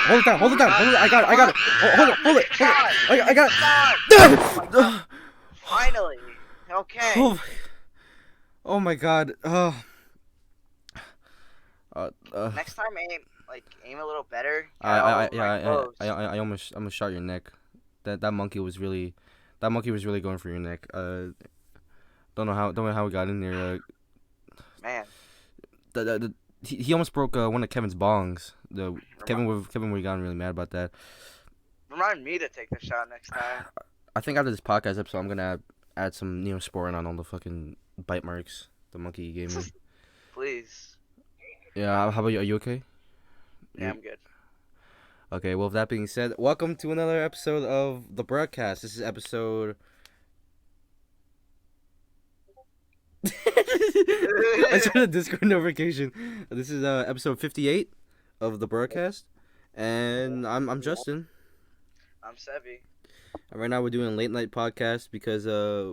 Hold it down. Hold it down. Hold it. I got it. I got it. Oh, hold it. Hold it. Hold it. I got Oh my god. it. Finally. Okay. Oh, oh my god. Uh, uh, Next time aim a little better. Got all I, over my yeah, clothes. I almost shot your neck. That monkey was really, going for your neck. Don't know how we got in there. Man, He almost broke one of Kevin's bongs. remi- Kevin would have gotten really mad about that. remind me to take the shot next time. I think after this podcast episode, I'm gonna add some Neosporin on all the fucking bite marks the monkey gave me. Please. Yeah, how about you? Are you okay? Yeah, You I'm good. okay? Well, with that being said, welcome to another episode of the broadcast. This is episode. I started a Discord notification. This is episode 58 of the broadcast, and I'm Justin. I'm Sevi. And right now we're doing a late night podcast because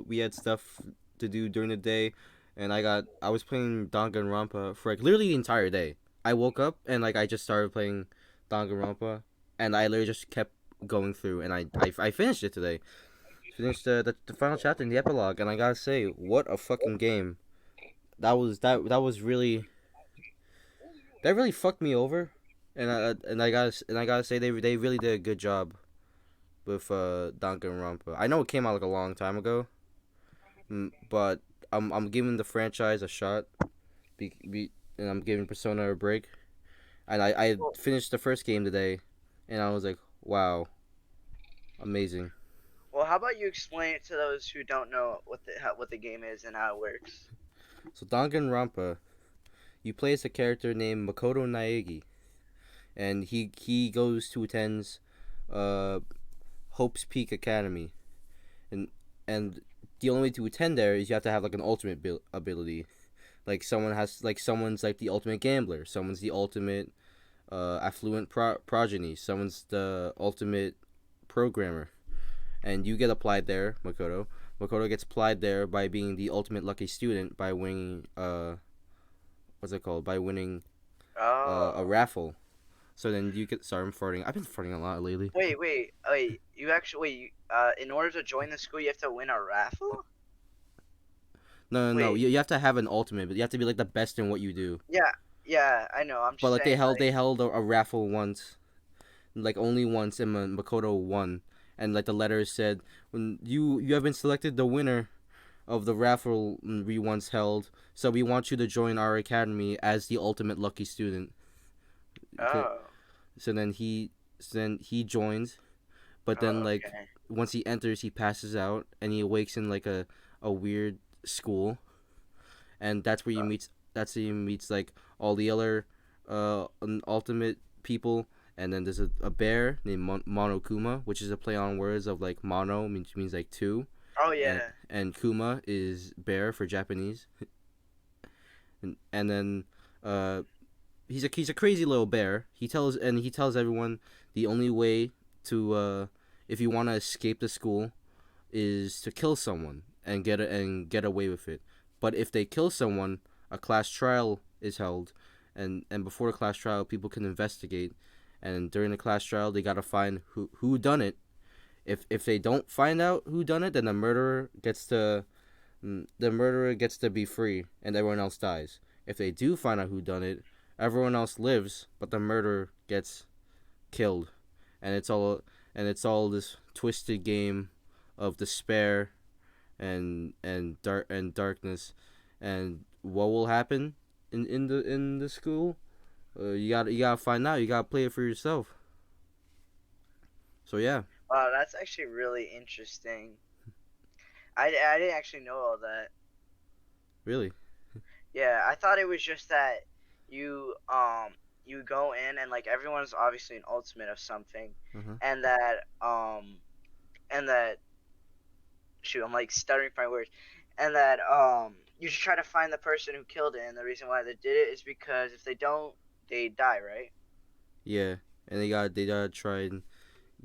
we had stuff to do during the day, and I was playing Danganronpa for like literally the entire day. I woke up and like I just started playing Danganronpa, and I literally just kept going through, and I finished it today. Finished the final chapter in the epilogue, and I gotta say, what a fucking game! That was really that really fucked me over, and I gotta say they really did a good job with Danganronpa. I know it came out like a long time ago, but I'm giving the franchise a shot, and I'm giving Persona a break. And I Well, finished the first game today, and I was like, wow, amazing. well, how about you explain it to those who don't know what the game is and how it works? So Danganronpa, you play as a character named Makoto Naegi, and he goes to attends uh Hope's Peak Academy, and and the only way to attend there is you have to have like an ultimate ability. Someone's like the ultimate gambler, someone's the ultimate affluent progeny, someone's the ultimate programmer, and you get applied there, Makoto. Makoto gets applied there by being the ultimate lucky student by winning what's it called? By winning a Oh. raffle. So then you get. Sorry, I'm farting. I've been farting a lot lately. Wait. You actually in order to join the school, you have to win a raffle. No. Wait. You have to have an ultimate, but you have to be like the best in what you do. Yeah. Yeah. I know. I'm But just like saying. they held a raffle once, like only once, and Makoto won, and like the letter said, when you have been selected the winner of the raffle we once held, so we want you to join our academy as the ultimate lucky student. Oh. So then he joins, but then Oh. like Okay. once he enters, he passes out, and he awakes in like a weird school, and that's where he meets like all the other ultimate people. And then there's a bear named Monokuma, which is a play on words of like mono means like two, Oh and yeah. kuma is bear for Japanese. And then uh he's a crazy little bear. He tells everyone the only way to if you want to escape the school is to kill someone and get away with it. But if they kill someone, a class trial is held, and before the class trial, people can investigate. And during the class trial, they gotta find who done it. If they don't find out who done it, then the murderer gets to be free, and everyone else dies. If they do find out who done it, everyone else lives, but the murderer gets killed, and it's all this twisted game of despair and darkness, and what will happen in the school. You gotta find out. You gotta play it for yourself. So yeah, Wow, that's actually really interesting. I didn't actually know all that. really. Yeah, I thought it was just that you go in and like everyone's obviously an ultimate of something, Uh huh. and that shoot, I'm like stuttering for my words, and that you just try to find the person who killed it, and the reason why they did it is because if they don't, they die, right? Yeah, and they gotta try and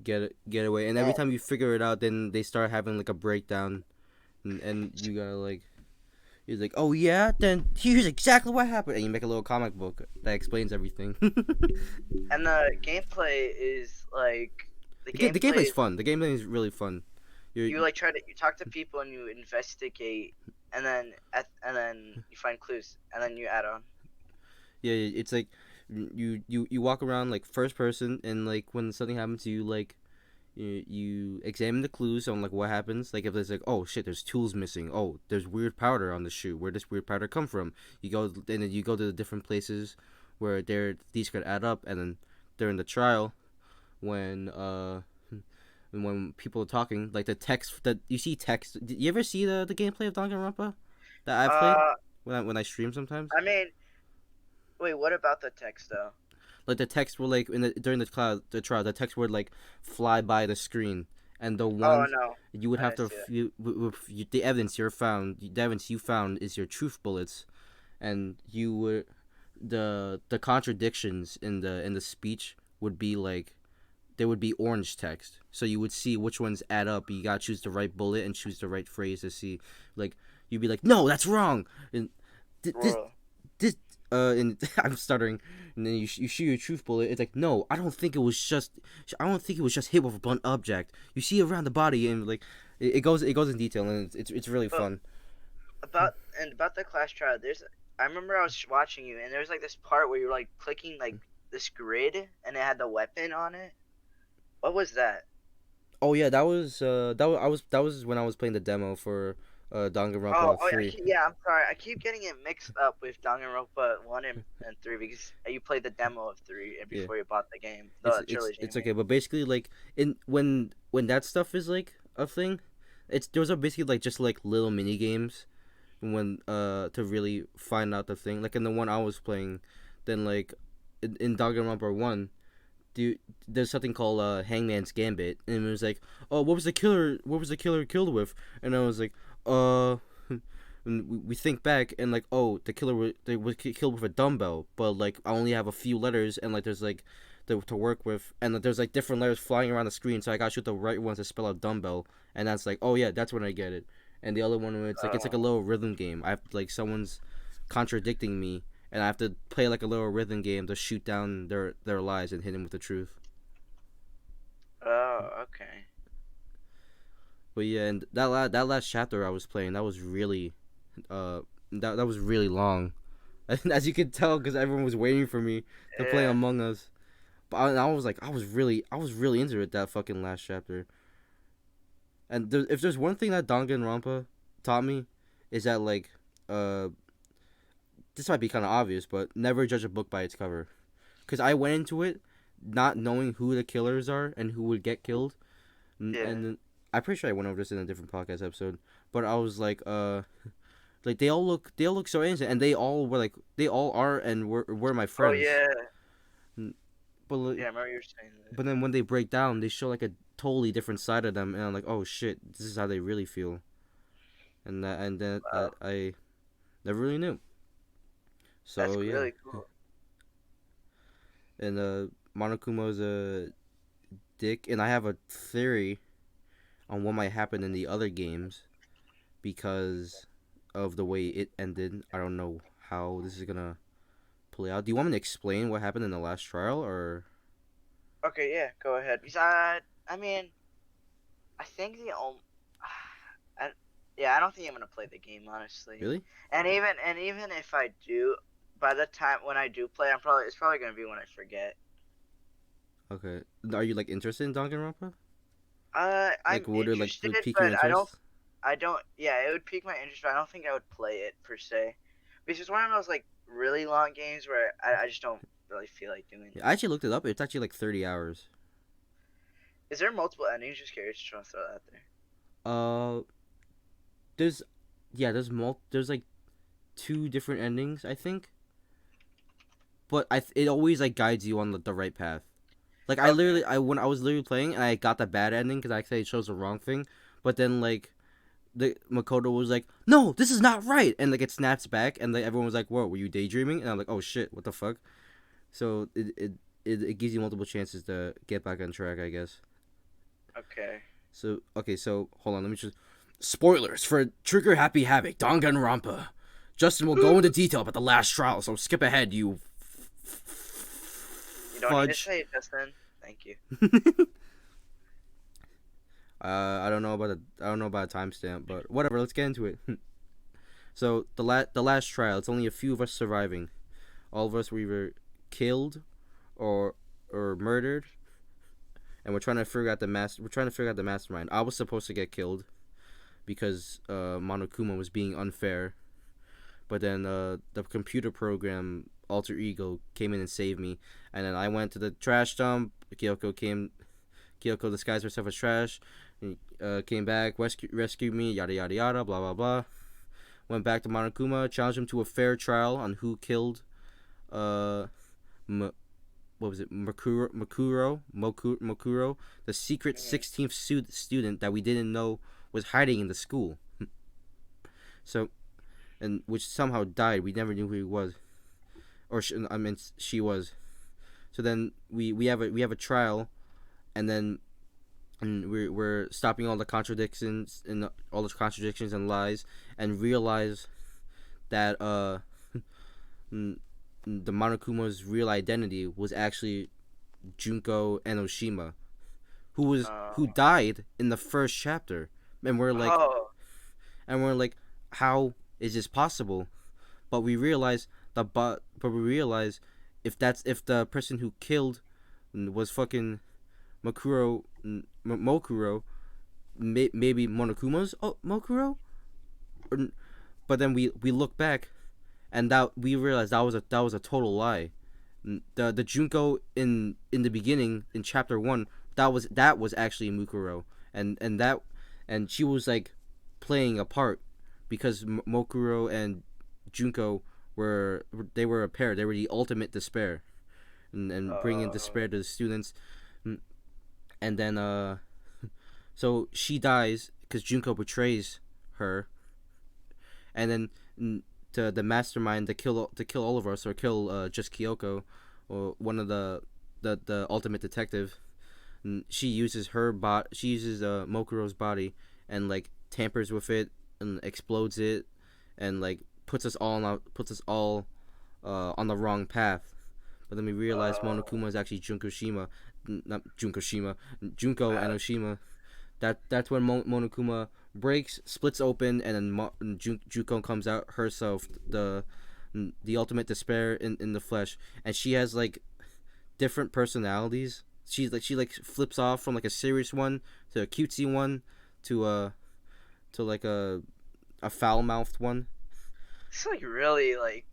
get away. And every And time you figure it out, then they start having like a breakdown, and He's like, oh yeah, then here's exactly what happened, and you make a little comic book that explains everything. And the gameplay is like the The gameplay gameplay's is fun. The gameplay is really fun. You're, you like try to you talk to people and you investigate, and then you find clues and then you add on. yeah, it's like you walk around like first person, and like when something happens to you, like you examine the clues on like what happens. Like if there's like, oh shit, there's tools missing. Oh, there's weird powder on the shoe. Where does weird powder come from? You go and then you go to the different places where these could add up, and then during the trial when when people are talking, like the text that you see text. Did you ever see the gameplay of Danganronpa that I've played Uh, when I stream sometimes? I mean, wait, what about the text though? Like the text will like during the trial, the text would like fly by the screen, and the Oh ones no, you would I have didn't to see that. the evidence the evidence you found is your truth bullets, and you would the contradictions in the speech would be like there would be orange text, so you would see which ones add up. You gotta choose the right bullet and choose the right phrase to see, like you'd be like, no, that's wrong, and this Bro. this and I'm stuttering, and then you shoot your truth bullet. It's like, no, I don't think it was just hit with a blunt object. You see around the body, and like it goes in detail, and it's really But fun. about the Clash trial, I remember I was watching you and there was like this part where you were like clicking like this grid and it had the weapon on it. What was that? Oh yeah, that was when I was playing the demo for Oh, Danganronpa oh three. yeah, I'm sorry. I keep getting it mixed up with Danganronpa 1 and 3 because you played the demo of 3 and Yeah, before you bought the game, the trilogy, I it's mean. okay, but basically like in when that stuff is like a thing, it's those are basically like just like little mini games when to really find out the thing. Like in the one I was playing, then like in Danganronpa one, there's something called Hangman's Gambit, and it was like, oh, what was the killer? What was the killer killed with? And I was like, uh. And we think back and like, oh, they was killed with a dumbbell, but like I only have a few letters, and like there's like to work with, and like, there's like different letters flying around the screen, so I gotta shoot the right ones to spell out dumbbell, and that's like, oh yeah, that's when I get it. And the other one where it's like a Oh, little rhythm game. I have like someone's contradicting me, and I have to play like a little rhythm game to shoot down their lies and hit them with the truth. oh, okay. But yeah, and that last chapter I was playing, that was really uh that was really long. As you could tell, because everyone was waiting for me to play Yeah. Among Us. But I was like, I was really into it that fucking last chapter. And if there's one thing that Danganronpa taught me, is that like, uh, this might be kind of obvious, but never judge a book by its cover. Because I went into it not knowing who the killers are and who would get killed, Yeah. and then, I'm pretty sure I went over this in a different podcast episode. But I was like they all look so innocent, and they all are and were my Oh friends. yeah. But Yeah, I remember you were saying that. but then when they break down, they show like a totally different side of them, and I'm like, oh shit, this is how they really feel, and then Wow. I never really knew. That's So yeah, really cool. and Monokumo's a dick, and I have a theory on what might happen in the other games because of the way it ended. I don't know how this is gonna play out. Do you want me to explain what happened in the last trial, or Okay, yeah, go ahead. Because I mean, I think the only, I, yeah, I don't think I'm gonna play the game honestly. really? And even if I do, by the time when I do play, it's probably gonna be when I forget. Okay. Are you like interested in Danganronpa? I'm Like would it like interested, would pique your but interest? I don't. Yeah, it would pique my interest, but I don't think I would play it per se. Because it's one of those like really long games where I just don't really feel like doing Yeah, it. I actually looked it up. It's actually like 30 hours. Is there multiple endings? Just curious. Just want to throw that out there. Uh, there's yeah, there's like two different endings, I think. But it always like guides you on the right path. Like Okay. I when I was literally playing and I got the bad ending because I said it chose the wrong thing, but then like the Makoto was like, "No, this is not right," and like it snaps back, and like everyone was like, "Whoa, were you daydreaming?" And I'm like, "Oh shit, what the fuck?" So it gives you multiple chances to get back on track, I guess. Okay. So okay, so hold on, let me just spoilers for Trigger Happy Havoc Danganronpa. Justin will go into detail about the last trial, so skip ahead, you You don't need to fudge. say it, Justin. Thank you. I don't know about a timestamp, but whatever. Let's get into it. So the last trial. It's only a few of us surviving. All of us were either killed or murdered, and we're trying to figure out the mastermind. I was supposed to get killed because Monokuma was being unfair, but then the computer program alter ego came in and saved me, and then I went to the trash dump. Kyoko disguised herself as trash, and, came back, rescued me, yada yada yada, blah blah blah. Went back to Monokuma, challenged him to a fair trial on who killed uh M- what was it, Mokuro, the secret Mhm. 16th student that we didn't know was hiding in the school. So, and which somehow died. We never knew who he was, or I mean she was. So then we have a trial, and then and we're stopping all the contradictions and lies, and realize that the Monokuma's real identity was actually Junko Enoshima, who Uh, died in the first chapter, and oh, we're like, how is this possible? But we realize but we realize if the person who killed was fucking Mokuro, maybe Monokuma's Mokuro, or, but then we look back and that we realized that was a total lie. The Junko in the beginning in chapter 1, that was actually Mukuro, and she was like playing a part because Mokuro and Junko were a pair. They were the ultimate despair, and bringing despair to the students. And then so she dies because Junko betrays her, and then to the mastermind to kill all of us, or kill just Kyoko, or one of the ultimate detective. And she uses Mokuro's body, and like tampers with it and explodes it, and like puts us all on the wrong path. But then we realize Monokuma is actually not Junko uh, Enoshima. That's when Monokuma breaks, splits open, and then Junko comes out herself, the ultimate despair in the flesh, and she has like different personalities. She like flips off from like a serious one to a cutesy one to like a foul mouthed one. it's like really like,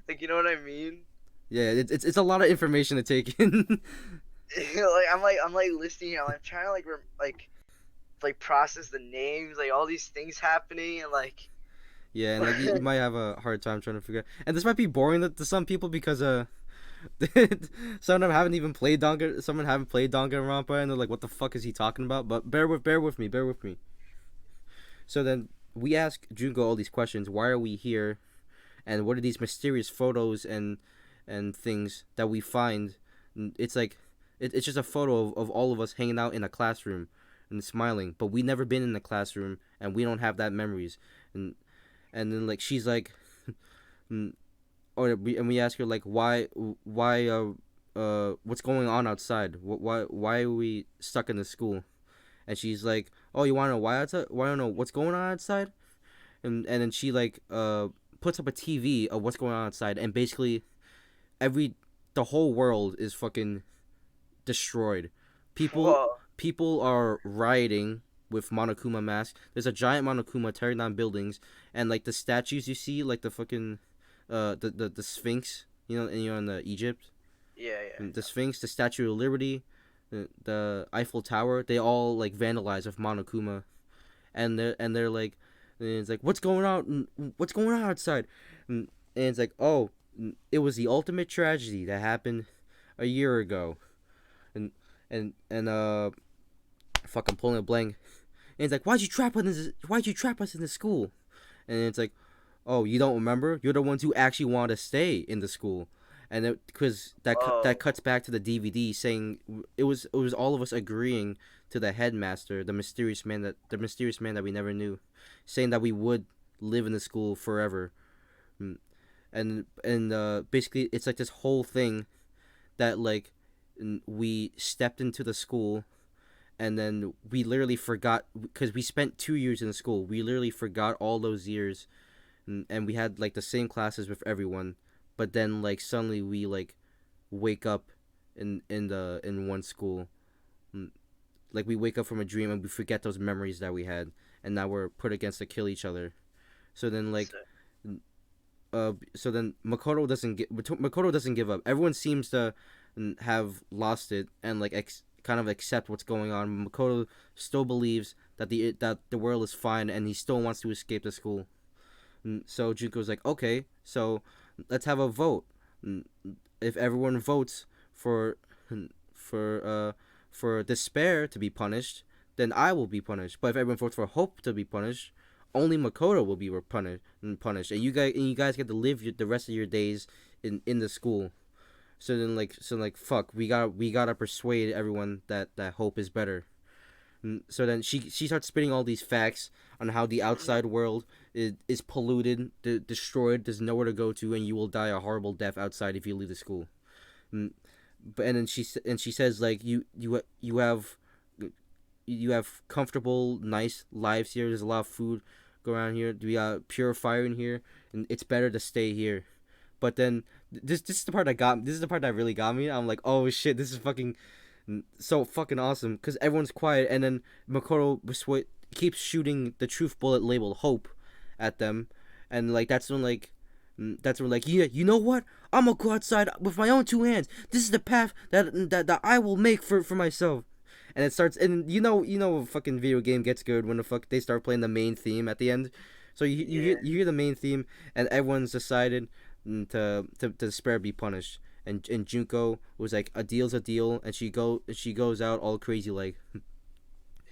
like you know what I mean? Yeah, it's a lot of information to take in. I'm like listening. I'm trying to like process the names, like all these things happening, and like. Yeah, and like you might have a hard time trying to figure out. And this might be boring to some people because some of them haven't even played Danganronpa, and they're like, "What the fuck is he talking about?" But bear with me, bear with me. So then we ask Junko all these questions. Why are we here? And what are these mysterious photos and things that we find? It's like it's just a photo of all of us hanging out in a classroom and smiling, but we never been in the classroom, and we don't have that memories. And then like she's like, and we ask her like why what's going on outside? Why are we stuck in the school? And she's like, oh, you want to know why outside? Want to know what's going on outside? And then she like puts up a TV of what's going on outside, and basically every the whole world is fucking destroyed. People Whoa. people are rioting with Monokuma masks. There's a giant Monokuma tearing down buildings, and like the statues you see, like the fucking the Sphinx, in the Egypt, Yeah, and the yeah. Sphinx, the Statue of Liberty, the Eiffel Tower. They all like vandalized with Monokuma, and they're like, and it's like what's going on? What's going on outside? And it's like, oh, it was the ultimate tragedy that happened a year ago, and fuck, I'm pulling a blank. And it's like, why'd you trap us in the school? And it's like, oh, you don't remember? You're the ones who actually want to stay in the school, and because that Whoa. cuts back to the DVD saying it was all of us agreeing to the headmaster, the mysterious man that we never knew, saying that we would live in the school forever. Mm, and basically it's like this whole thing that like we stepped into the school, and then we literally forgot because we spent 2 years in the school. We literally forgot all those years, and we had like the same classes with everyone, but then like suddenly we like wake up in one school. Mm, like we wake up from a dream and we forget those memories that we had, and now we're put against to kill each other. So then like So, so then Makoto doesn't give up. Everyone seems to have lost it and like kind of accept what's going on. Makoto still believes that the world is fine, and he still wants to escape the school. So Junko's like, okay, so let's have a vote. If everyone votes for for uh for despair to be punished, then I will be punished. But if everyone votes for hope to be punished, only Makoto will be punished, and you guys get to live the rest of your days in the school. So then fuck, we gotta persuade everyone that hope is better. So then she starts spitting all these facts on how the outside world is polluted, destroyed. There's nowhere to go to, and you will die a horrible death outside if you leave the school. Mm, but and then she says like you have comfortable, nice lives here. There's a lot of food go around here. We got pure fire in here, and it's better to stay here. But then this is the part that got this is the part that really got me. I'm like, oh shit, this is fucking so fucking awesome because everyone's quiet, and then Makoto keeps shooting the truth bullet labeled hope at them, and like that's when like, yeah, you know what? I'm gonna go outside with my own two hands. This is the path that I will make for myself. And it starts, and a fucking video game gets good when the fuck they start playing the main theme at the end. So yeah, you hear the main theme, and everyone's decided to despair be punished. And Junko was like, a deal's a deal, and she goes out all crazy like.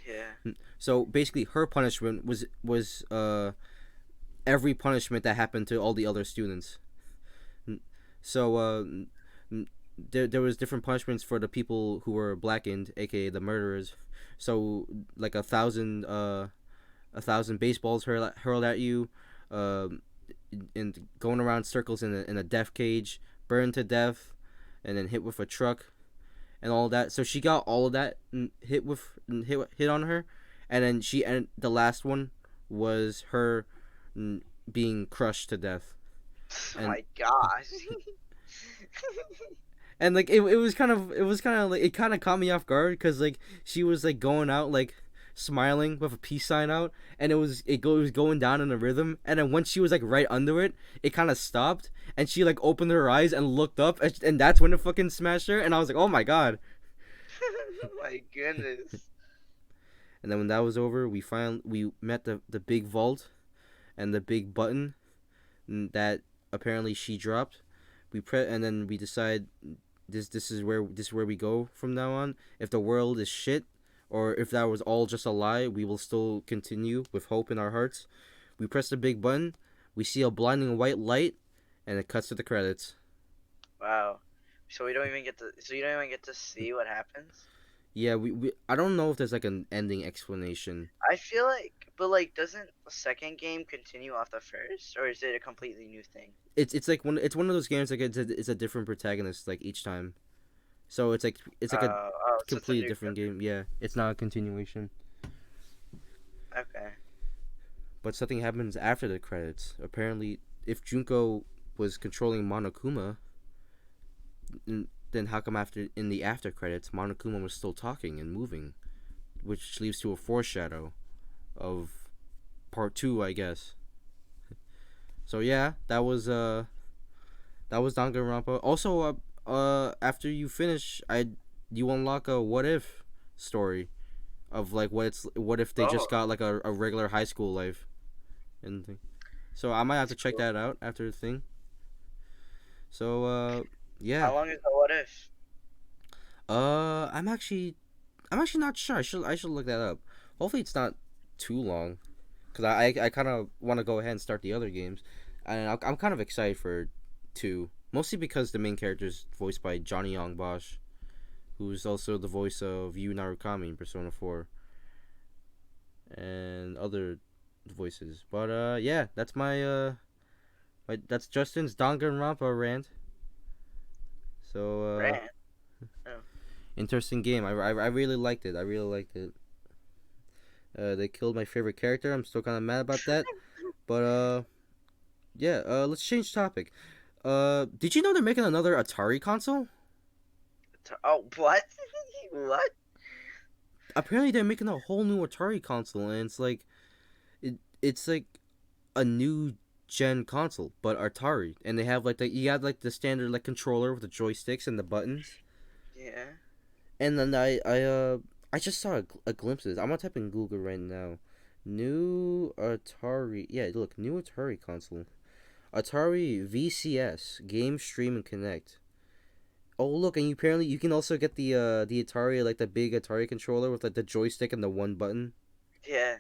yeah, So basically, her punishment was every punishment that happened to all the other students. So there was different punishments for the people who were blackened, aka the murderers. So like a thousand baseballs hurled at you, um, and going around circles in a death cage, burned to death, and then hit with a truck, and all that. So she got all of that hit on her, and then and the last one was her being crushed to death, oh and my gosh. like it was kind of like it kind of caught me off guard because like she was like going out like smiling with a peace sign out, and it was going down in a rhythm, and then once she was like right under it, it kind of stopped, and she like opened her eyes and looked up, and that's when it fucking smashed her, and I was like, oh my god. My goodness. And then when that was over, we met the big vault and the big button that apparently she dropped. And then we decide this is where we go from now on. If the world is shit, or if that was all just a lie, we will still continue with hope in our hearts. We press the big button. We see a blinding white light, and it cuts to the credits. Wow. So we don't even get to. So you don't even get to see what happens. Yeah, we I don't know if there's like an ending explanation. I feel like, but like, doesn't the second game continue off the first, or is it a completely new thing? It's one of those games like it's a different protagonist like each time. So it's like a So it's a completely new. different game. Yeah, it's not a continuation. Okay. But something happens after the credits. Apparently, if Junko was controlling Monokuma, then how come after in the after credits Monokuma was still talking and moving, which leads to a foreshadow of part two, I guess. So yeah, that was Danganronpa. Also, after you finish, you unlock a what if story of like what if they just Oh, got like a regular high school life and thing. So I might have that's to check cool. that out after the thing. So yeah. How long is the what if? I'm actually not sure. I should look that up. Hopefully it's not too long, cause I kind of want to go ahead and start the other games, and I'm kind of excited for two, mostly because the main character is voiced by Johnny Young Bosch, who's also the voice of Yu Narukami in Persona 4, and other voices. But yeah, that's that's Justin's Danganronpa rant. So Rant. Oh. interesting game. I really liked it. I really liked it. They killed my favorite character. I'm still kind of mad about that. But yeah. Let's change topic. Did you know they're making another Atari console? Oh, what? What? Apparently, they're making a whole new Atari console, and it's like a new gen console, but Atari, and they have like you have like the standard like controller with the joysticks and the buttons, Yeah. and then I just saw a glimpse of this. I'm gonna type in Google right now. New Atari, yeah, look, new Atari console, Atari VCS, Game Stream and Connect. Oh look, and apparently you can also get the Atari like the big Atari controller with like the joystick and the one button. Yeah.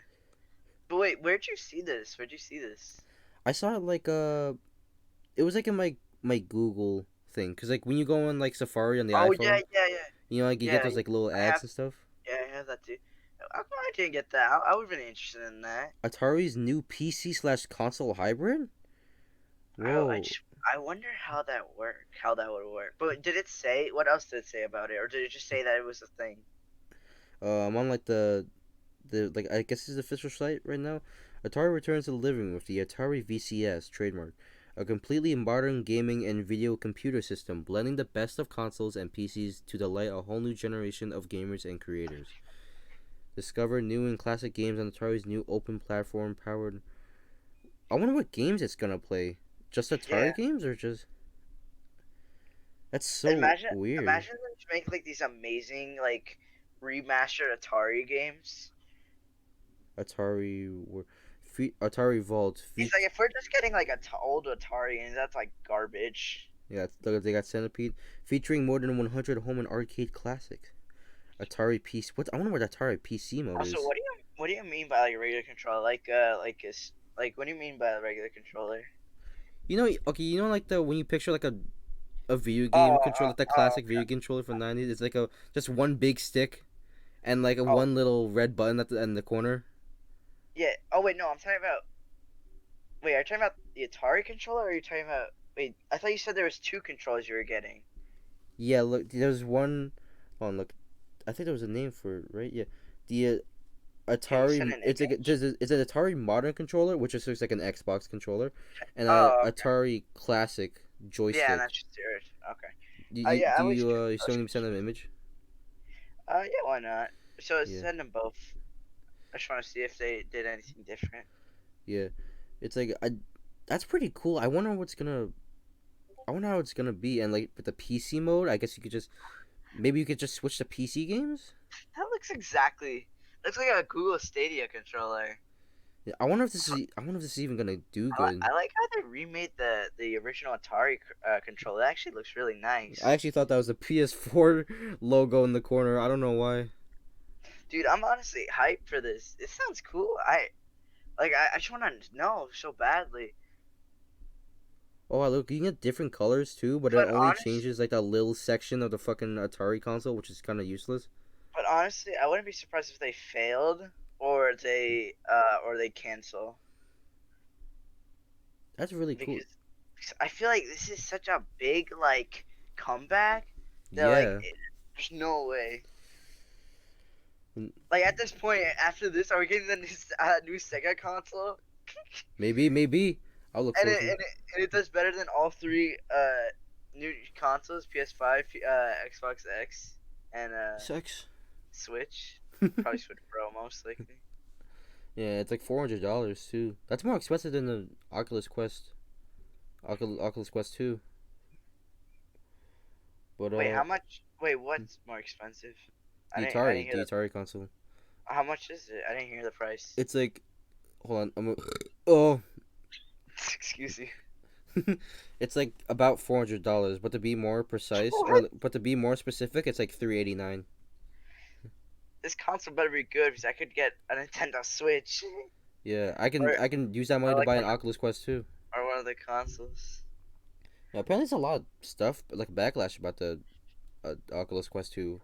But wait, where'd you see this? Where'd you see this? I saw it like it was like in my Google thing, cause like when you go on like Safari on the Oh yeah, iPhone, yeah, yeah, you know like you get yeah. those like little I ads have. and stuff. Yeah, I have that too. How come I didn't get that? I would have been interested in that. Atari's new PC slash console hybrid. I Whoa. just I wonder how that worked. How that would work. But did it say what else did it say about it, or did it just say that it was a thing? I'm on like the like I guess it's the official site right now. Atari returns to the living room with the Atari VCS trademark, a completely modern gaming and video computer system blending the best of consoles and PCs to delight a whole new generation of gamers and creators. Discover new and classic games on Atari's new open platform powered. I wonder what games it's gonna play. Just Yeah. Atari games or just. That's so Imagine weird. imagine them to make like these amazing like remastered Atari games. Atari Atari Vault. It's like if we're just getting like old Atari games, that's like garbage. Yeah, they got Centipede featuring more than 100 home and arcade classics. Atari PC. What I wonder what Atari PC mode Also, is. what do you mean by like a regular controller? Like is like what do you mean by a regular controller? You know, okay, you know like the when you picture like a video Oh, game controller, like the classic video game controller from the 90s. It's like a just one big stick and like a oh, one little red button at the in the corner. yeah. Oh wait, no, I'm talking about. Wait, are you talking about the Atari controller, or are you talking about? Wait, I thought you said there was two controllers you were getting. Yeah, look, there's one. Hold on, look. I think there was a name for it, right? Yeah, the Can you send Atari. an It's like image? it's an Atari modern controller, which is just like an Xbox controller, and a Oh, okay. Atari classic Yeah, joystick. that's just yours. Okay. You Yeah, do I was. you I still was need me to send them an image? yeah, why not? So Yeah, send them both. I just want to see if they did anything different. yeah. It's like that's pretty cool. I wonder how it's gonna be, and like with the PC mode, I guess you could just maybe you could just switch to PC games. That looks exactly. Looks like a Google Stadia controller. Yeah, I wonder if this is even gonna do good. I like how they remade the original Atari controller. It actually looks really I nice. actually thought that was a PS4 logo in the corner. I don't know why. Dude, I'm honestly hyped for this. It sounds cool. I just want to know so badly. Oh, look, you can get different colors too, but it But only honest, changes like that little section of the fucking Atari console, which is kind of useless. but honestly, I wouldn't be surprised if they failed or they cancel That's really cool. because, because I feel like this is such a big like comeback that Yeah, there's no way. Mm, Like at this point, after this, are we getting the new Sega console? maybe. I'll look And forward to it. it does better than all three new consoles: PS5, Xbox X, and Sex. Switch. Probably Switch Pro most likely. Yeah, it's like $400 too. That's more expensive than the Oculus Quest 2. But Wait, how much? Wait, what's more expensive? I didn't hear The the. Atari console. How much is it? I didn't hear the price. It's like, hold on, oh, Excuse me. it's like about $400. But to be more precise, What? or but to be more specific, it's like 389. This console better be good because I could get a Nintendo Switch Yeah, or I can use that money to like buy an Oculus Quest 2. one of the consoles. Yeah, apparently there's a lot of stuff like backlash about the Oculus Quest 2.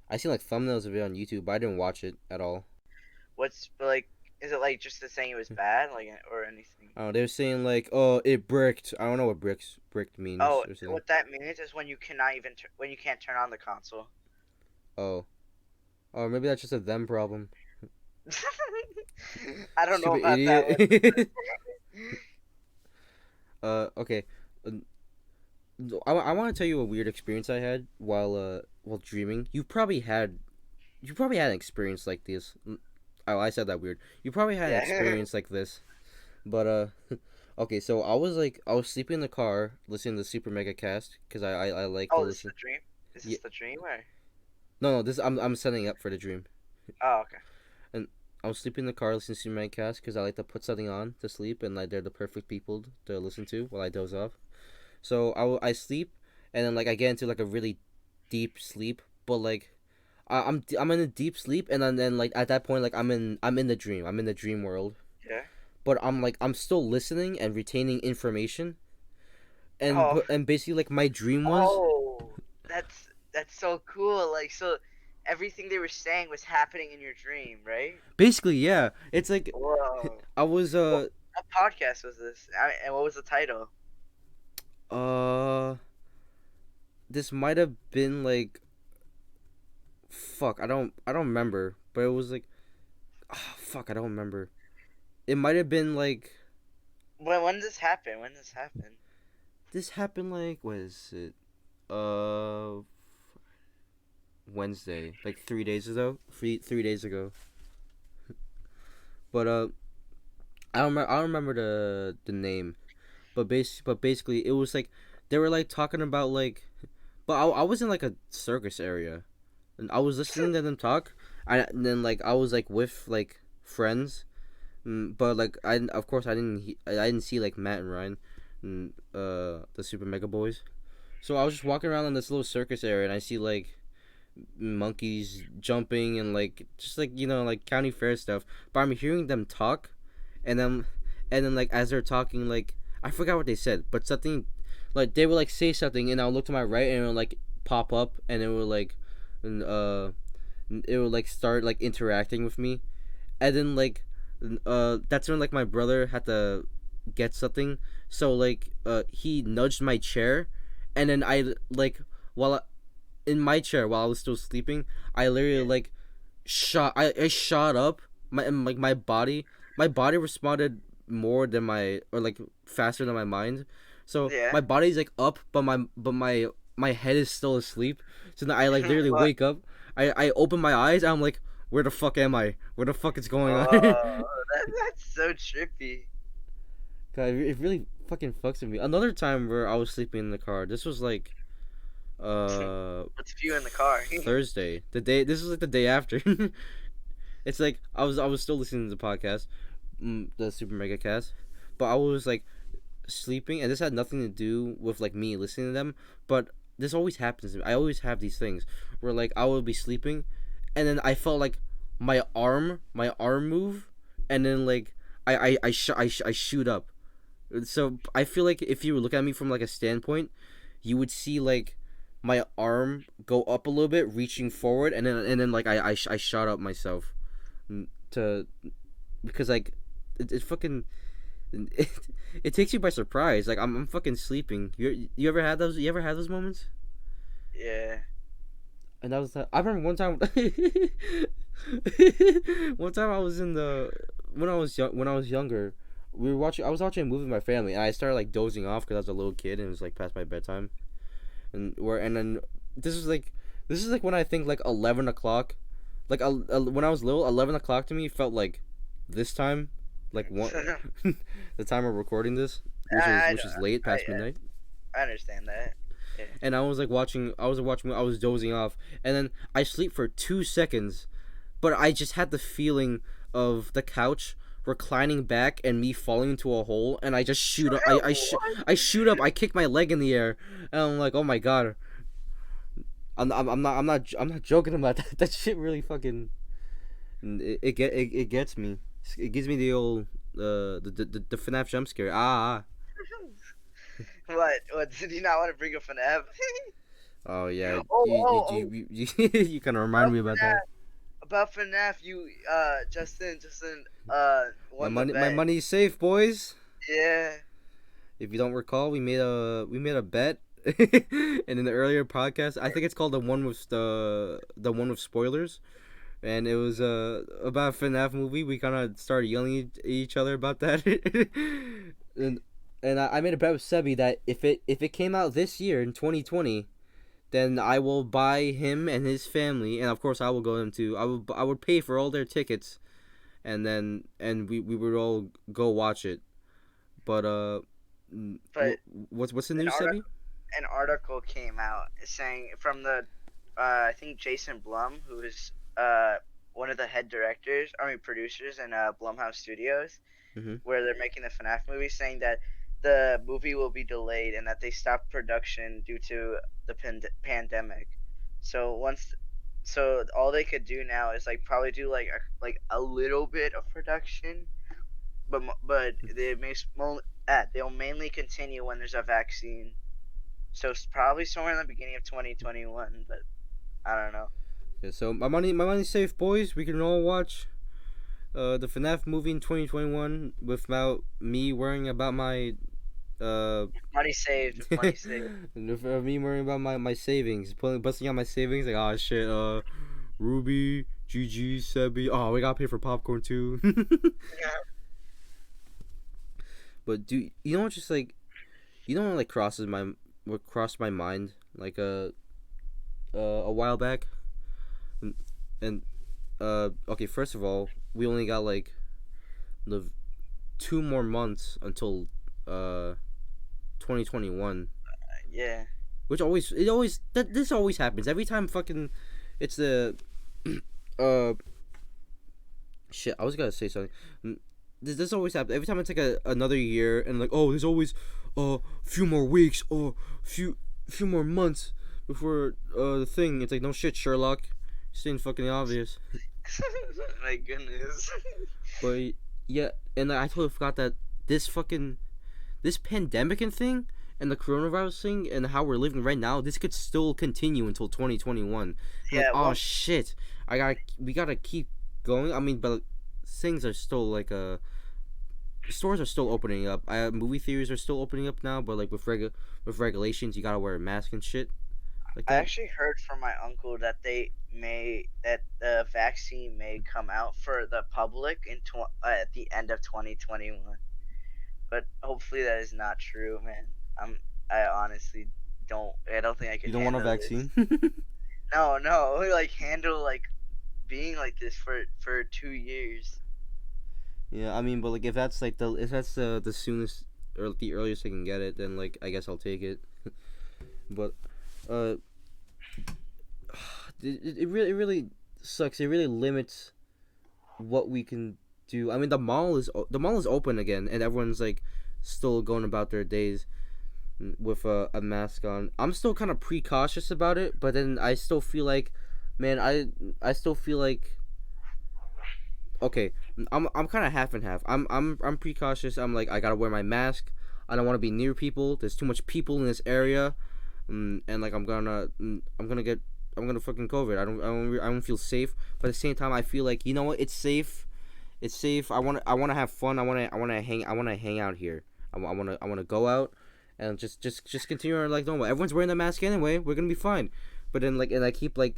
I seen like thumbnails of it on YouTube, but I didn't watch it at all. What's like? Is it like just the saying it was bad, like, or anything? Oh, they were saying like, oh, it bricked. I don't know what bricked means Oh, or something. what that means is when you cannot even when you can't turn on the console. Oh, oh, maybe that's just a them problem. I don't know Stupid about that one. idiot. Okay. Uh, I want to tell you a weird experience I had while dreaming. You probably had an experience like this. Oh, I said that weird. You probably had an Yeah. experience like this, but okay. So I was sleeping in the car listening to Super Mega Cast because I like to Oh, this is listen. the dream. Is Yeah, this the dream or? no, this I'm setting up for the dream, Oh, okay. and I was sleeping in the car listening to Super Mega Cast because I like to put something on to sleep, and like they're the perfect people to listen to while I doze off. So I sleep, and then like I get into like a really deep sleep, but like I'm in a deep sleep, and then like at that point like I'm in the dream. I'm in the dream world, Yeah. but I'm still listening and retaining information, Oh, and basically like my dream was oh, that's so cool. Like, so everything they were saying was happening in your dream, right? basically, yeah. It's like Whoa. I was What podcast was this? And what was the title? uh this might have been like fuck I don't remember, but it was like fuck I don't remember. It might have been like When did this happen? When did this happen? this happened like what is it? Uh, Wednesday, like 3 days ago. 3 days ago. But I don't remember the name. But basically, it was like they were like talking about like, but I was in like a circus area, and I was listening to them talk. And then like I was like with like friends, but like I of course I didn't see like Matt and Ryan, the Super Mega Boys. So I was just walking around in this little circus area, and I see like monkeys jumping and like just like like county fair stuff. But I'm hearing them talk, and then like as they're talking, like I forgot what they said, but something like they would like say something, and I'll look to my right, and it would like pop up, and it would like, and it would like start like interacting with me, and then like that's when like my brother had to get something, so like he nudged my chair, and then I like while in my chair while I was still sleeping, I literally Yeah. like I shot up like my body responded more than my or like faster than my mind. So Yeah. my body's like up, but my head is still asleep. So then I like literally What? wake up. I open my eyes. I'm like, where the fuck am I? Where the fuck is going on? That's so trippy. God, it really fucking fucks with me. Another time where I was sleeping in the car. This was like What's with you in the car? Thursday. The day this was like the day after. It's like I was still listening to the podcast, the Super Mega Cast, but I was like sleeping, and this had nothing to do with like me listening to them. But this always happens to me. I always have these things where like I will be sleeping, and then I felt like my arm move, and then like I shoot up. So I feel like if you look at me from like a standpoint, you would see like my arm go up a little bit, reaching forward, and then like I shot up myself to because like it fucking it, it takes you by surprise. Like I'm fucking sleeping. You ever had those? You ever had those moments? Yeah. And that was I remember one time. One time I was in the when I was younger. We were watching. I was watching a movie with my family, and I started like dozing off because I was a little kid and it was like past my bedtime. And then this is like this is like when I think like 11 o'clock. Like when I was little, 11 o'clock to me felt like this time, like one the time we're recording this, I which is late I past midnight. I understand that. Yeah. And I was like watching, I was dozing off, and then I sleep for 2 seconds, but I just had the feeling of the couch reclining back and me falling into a hole, and I just shoot up. What? I shoot up. I kick my leg in the air, and I'm like, oh my god. I'm not joking about that. That shit really fucking it gets me. It gives me the old the FNAF jump scare. What? What? Did you not want to bring up an F? Oh yeah. Oh, oh, oh. You kind of remind me about that. about FNAF, you Justin won the My bet. money's safe, boys. Yeah. If you don't recall, we made a bet, and in the earlier podcast, I think it's called the one with spoilers, and it was about a FNAF movie. We kind of started yelling at each other about that, and I made a bet with Sebi that if it came out this year in 2020, then I will buy him and his family, and of course I will go them too. I would pay for all their tickets, and then we would all go watch it. But But what's the an news, Sebi? article an article came out saying from the I think Jason Blum, who is one of the head directors, I mean producers in Blumhouse Studios, Mm-hmm. where they're making the FNAF movie, saying that the movie will be delayed and that they stopped production due to the pandemic. So all they could do now is like probably do like a little bit of production, but they'll mainly continue when there's a vaccine. So it's probably somewhere in the beginning of 2021, but I don't know. Yeah, so my money's safe, boys. We can all watch the FNAF movie in 2021 without me worrying about my uh Money saved. Money saved. me worrying about my savings, busting out my savings. Like, oh shit, Ruby, GG, Sebi. Oh, we gotta pay for popcorn too. But do you know what? Just like you know, what, like what crossed my mind like a while back, and, and okay. First of all, we only got like the 2 more months until uh 2021, Yeah. which always it always that this always happens every time. Fucking, it's the uh shit. I was gonna say something. This always happens every time it's like another year, and like, oh, there's always a few more weeks or few more months before the thing. It's like, no shit, Sherlock, saying fucking obvious. My goodness. But yeah, and I totally forgot that this fucking this pandemic and thing and the coronavirus thing and how we're living right now, this could still continue until 2021. I'm like, Yeah. oh shit, we gotta keep going. I mean, but things are still like stores are still opening up. Movie theaters are still opening up now, but like with regulations, you gotta wear a mask and shit like I that. actually heard from my uncle that the vaccine may come out for the public at the end of 2021. But hopefully that is not true, man. I honestly don't. I don't think I You could don't want a handle this. vaccine? No, no, like handle like being like this for 2 years. Yeah, I mean, but like if that's the soonest or the earliest I can get it, then like I guess I'll take it. But uh, it really sucks. It really limits what we can do. I mean, the mall is open again, and everyone's like still going about their days with a mask on. I'm still kind of precautious about it, but then I still feel like, man, I still feel like okay. I'm kind of half and half. I'm precautious. I'm like, I gotta wear my mask. I don't want to be near people. There's too much people in this area, and like I'm gonna get I'm gonna fucking COVID. I don't feel safe. But at the same time, I feel like, you know what? It's safe. It's safe. I want to have fun. I want to hang out here. I want to go out and just continue on like normal. Everyone's wearing the mask anyway. We're gonna be fine. But then like, and I keep like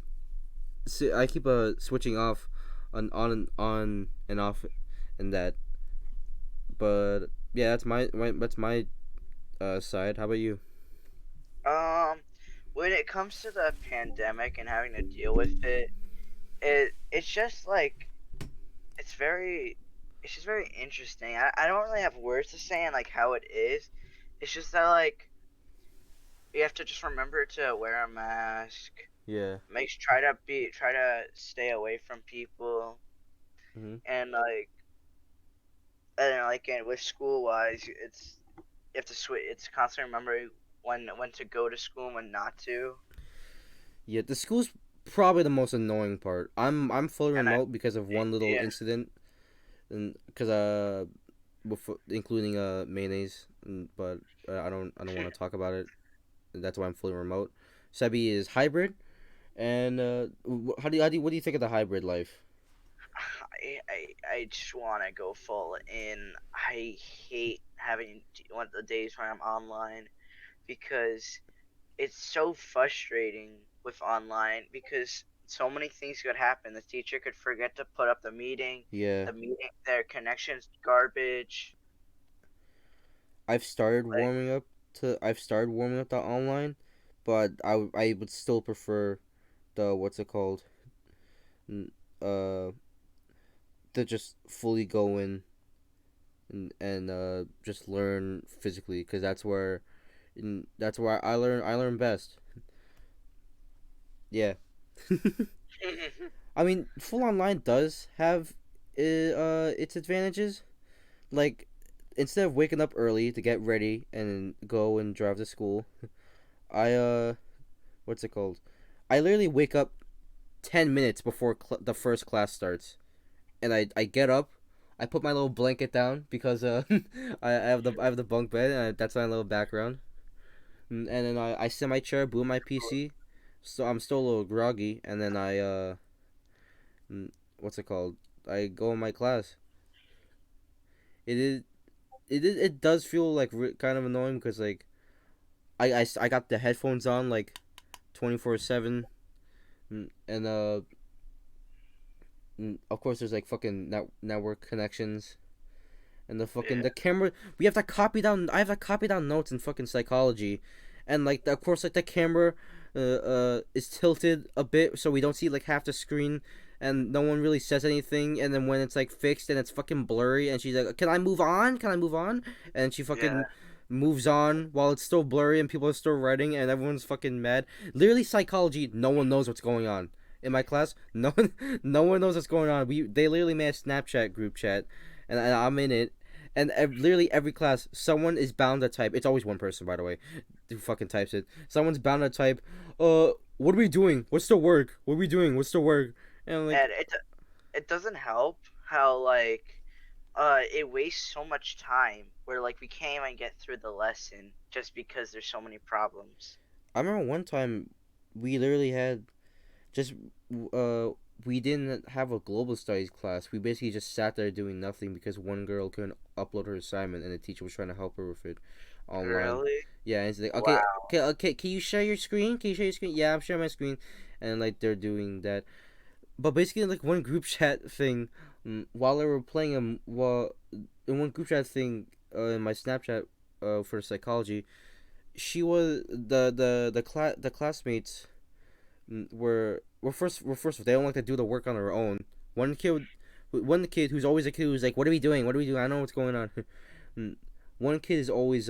I keep switching off on and off and that. But yeah, that's my side. How about you? Um, when it comes to the pandemic and having to deal with it, it's just like it's very it's just very interesting. I don't really have words to say on like how it is. It's just that like you have to just remember to wear a mask. Yeah. Try to stay away from people, Hmm. and with school wise, you have to switch. It's constantly remembering when to go to school and when not to. Yeah, the school's probably the most annoying part. I'm fully And I remote because of one little yeah incident, and because including mayonnaise, but I don't want to talk about it. That's why I'm fully remote. Sebi is hybrid, And what do you think of the hybrid life? I just want to go full in. I hate having one of the days when I'm online because it's so frustrating with online because so many things could happen. The teacher could forget to put up Yeah, their connection's garbage. Like, I've started warming up the online, but I would still prefer the what's it called? N- Uh, to just fully go in and just learn physically because that's where I learn best. Yeah. I mean, full online does have its advantages. Like, instead of waking up early to get ready and go and drive to school, I what's it called? I literally wake up 10 minutes before the first class starts, and I get up. I put my little blanket down because I have the bunk bed and that's my little background. And then I sit in my chair, boot my PC. So I'm still a little groggy, and then what's it called? I go in my class. It is it does feel like kind of annoying because like I got the headphones on like 24/7, and of course there's like fucking network connections and yeah, the camera. We have to copy down. I have to copy down notes in fucking psychology, and like of course like the camera is tilted a bit so we don't see like half the screen, and no one really says anything. And then when it's like fixed and it's fucking blurry, and she's like, "Can I move on? Can I move on?" And she yeah, fucking moves on while it's still blurry and people are still writing and everyone's fucking mad. Literally psychology, no one knows what's going on. In my class, no one knows what's going on. They literally made a Snapchat group chat, and I'm in it, and literally every class, someone is bound to type. It's always one person, by the way, who fucking types it. Someone's bound to type, what are we doing? What's the work? What are we doing? What's the work? And I'm like, and it doesn't help how it wastes so much time where like we can't even get through the lesson just because there's so many problems. I remember one time we literally had just, uh, we didn't have a global studies class. We basically just sat there doing nothing because one girl couldn't upload her assignment and the teacher was trying to help her with it online. Really? Yeah, and it's like, Wow. okay, can you share your screen? Can you share your screen? Yeah, I'm sharing my screen. And like they're doing that. But basically, like one group chat thing, while they were playing while in one group chat thing in my Snapchat for psychology, she was the classmates were first they don't like to do the work on their own. One kid who's always a kid who's like, "What are we doing? What are we doing? I don't know what's going on." One kid is always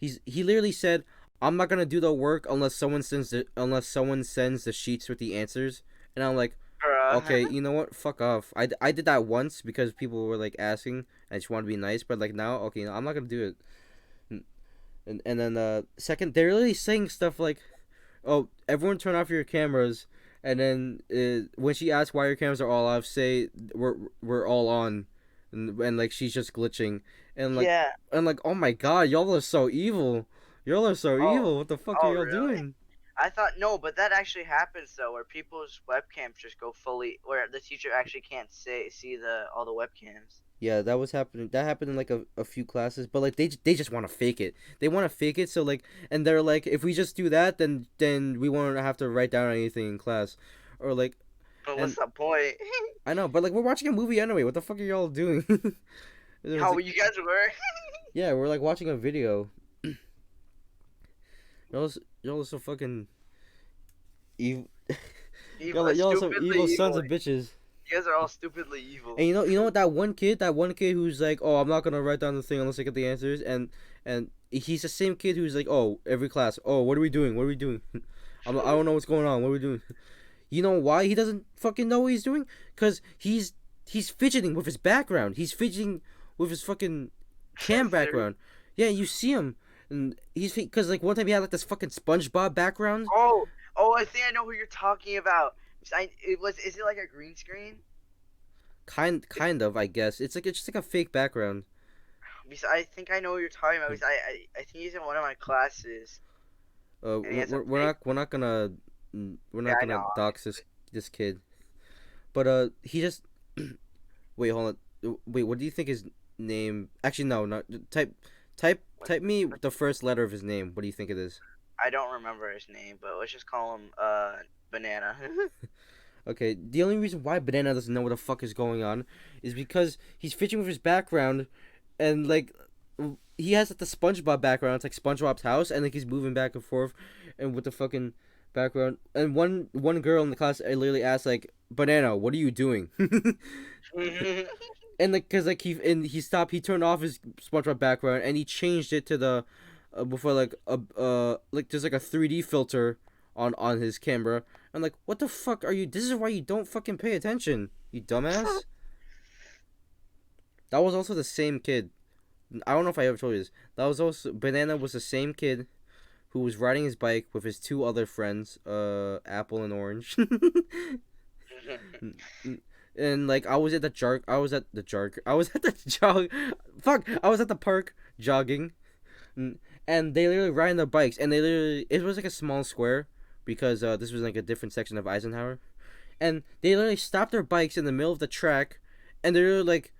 he literally said, "I'm not gonna do the work unless someone sends the sheets with the answers." And I'm like, Bruh. "Okay, you know what? Fuck off." I did that once because people were like asking. I just want to be nice, but like now, okay, no, I'm not gonna do it. And then second, they're really saying stuff like, "Oh, everyone turn off your cameras." And then when she asks why your cameras are all off, say we're all on, and like she's just glitching, and like Yeah. oh my god, y'all are so evil. Y'all are so Oh. evil. What the fuck are Oh, y'all really? doing? I thought no, but that actually happens though, where people's webcams just go fully, where the teacher actually can't see the all the webcams. Yeah, that was happening. That happened in like a few classes, but like they just want to fake it. They want to fake it. So like, and they're like, if we just do that, then we won't have to write down anything in class, or like, But what's and the point? I know, but like we're watching a movie anyway. What the fuck are y'all doing? It was How like, you guys were? yeah, we're like watching a video. Y'all are so fucking evil. Evil, Y'all are so stupidly evil sons evil. of bitches. You guys are all stupidly And evil. you know what, that one kid who's like, oh, I'm not gonna write down the thing unless I get the answers, and he's the same kid who's like, oh, every class, oh, what are we doing? What are we doing? I don't know what's going on. What are we doing? You know why he doesn't fucking know what he's doing? Cause he's fidgeting with his background. He's fidgeting with his fucking cam Serious? background. Yeah, you see him, and he's because like one time he had like this fucking SpongeBob background. Oh, oh, I think I know who you're talking about. Is it like a green screen? It's, Kind of, I guess. It's just like a fake background. I think I know what you're talking about. Because I think he's in one of my classes. and he has a We're big. not we're Yeah, not I know. gonna dox this kid. But he just wait, hold on. Wait, what do you think his name? Actually, no, not type me the first letter of his name. What do you think it is? I don't remember his name, but let's just call him Banana. Okay, the only reason why Banana doesn't know what the fuck is going on is because he's fidgeting with his background, and like he has like the SpongeBob background. It's like SpongeBob's house, and like he's moving back and forth, and with the fucking background. And one girl in the class literally asked like, "Banana, what are you doing?" And like, cause like he stopped, he turned off his SpongeBob background, and he changed it to the before like there's like a 3D filter on his camera. I'm like, what the fuck are you? This is why you don't fucking pay attention, you dumbass. That was also the same kid. I don't know if I ever told you this. That was also Banana was the same kid who was riding his bike with his two other friends, Apple and Orange. And like I was at the jark, I was at the jark, I was at the jog, fuck, I was at the park jogging, and they literally riding their bikes, and they literally it was like a small square because this was like a different section of Eisenhower, and they literally stopped their bikes in the middle of the track, and they're like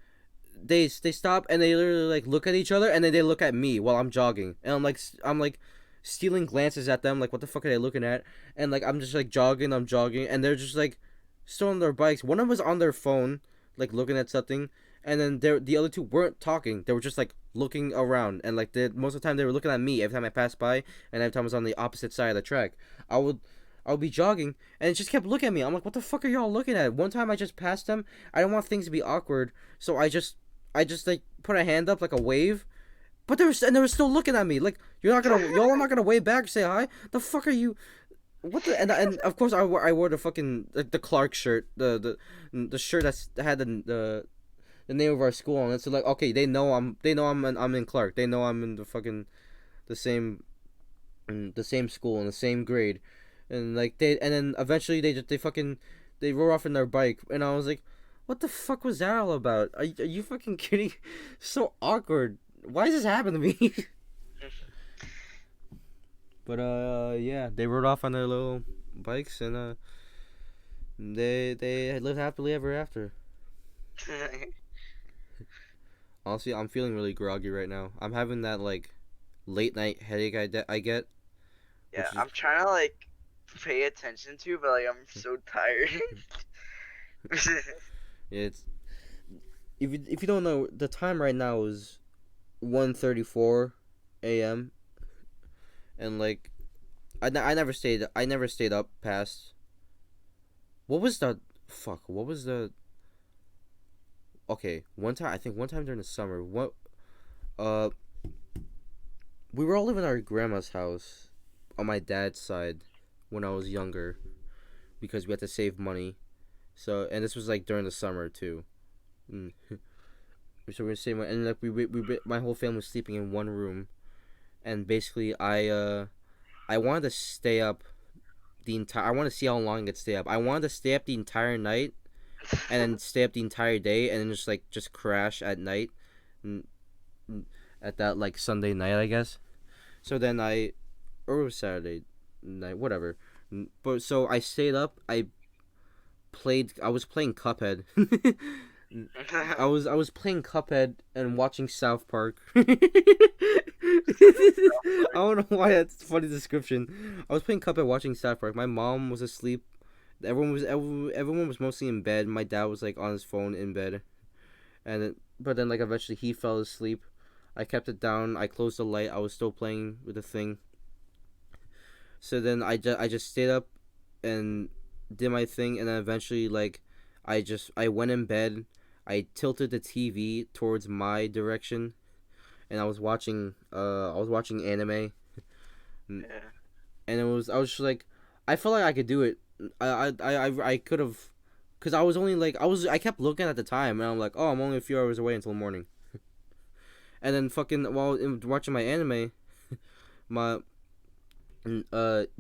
they stop and they literally like look at each other, and then they look at me while I'm jogging, and I'm like stealing glances at them like what the fuck are they looking at, and like I'm just like jogging, I'm jogging, and they're just like still on their bikes. One of them was on their phone like looking at something, and then the other two weren't talking, they were just like looking around, and like most of the time they were looking at me every time I passed by, and every time I was on the opposite side of the track. I would be jogging, and it just kept looking at me. I'm like, what the fuck are y'all looking at? One time I just passed them. I don't want things to be awkward, so I just like put a hand up like a wave, but they were still looking at me. Like y'all are not gonna wave back, say hi. The fuck are you? What the and of course I wore the fucking the Clark shirt, the shirt that had the name of our school on it. So like okay, I'm in Clark. They know I'm in the fucking the same the same school and the same grade, and like and then eventually they fucking they roll off in their bike, and I was like, what the fuck was that all about? Are you fucking kidding? So awkward. Why does this happen to me? But yeah, they rode off on their little bikes, and they lived happily ever after. Honestly, I'm feeling really groggy right now. I'm having that like late night headache I get, Yeah, which is I'm trying to like pay attention to, but like I'm so tired. yeah, it's if you don't know, the time right now is 1:34 a.m. and like I never stayed up past what was the fuck what was the okay one time I think one time during the summer what uh we were all living at our grandma's house on my dad's side when I was younger because we had to save money. So and this was like during the summer too. Mm. So we were saving money, and like my whole family was sleeping in one room, and basically I wanted to stay up the entire. I want to see how long I could stay up. I wanted to stay up the entire night, and then stay up the entire day, and then just crash at night, mm, at that like Sunday night, I guess. So then or it was Saturday night, whatever. But so I stayed up. I was playing Cuphead. I was playing Cuphead and watching South Park. I don't know why that's a funny description. I was playing Cuphead watching South Park. My mom was asleep. Everyone was mostly in bed. My dad was like on his phone in bed, but then like eventually he fell asleep. I kept it down. I closed the light. I was still playing with the thing. So then I just stayed up and did my thing, and then eventually like I went in bed. I tilted the TV towards my direction, and I was watching anime, and Yeah. I was just like I felt like I could do it. I could have, cause I was only like I kept looking at the time, and I'm like, oh, I'm only a few hours away until morning. And then fucking while watching my anime, my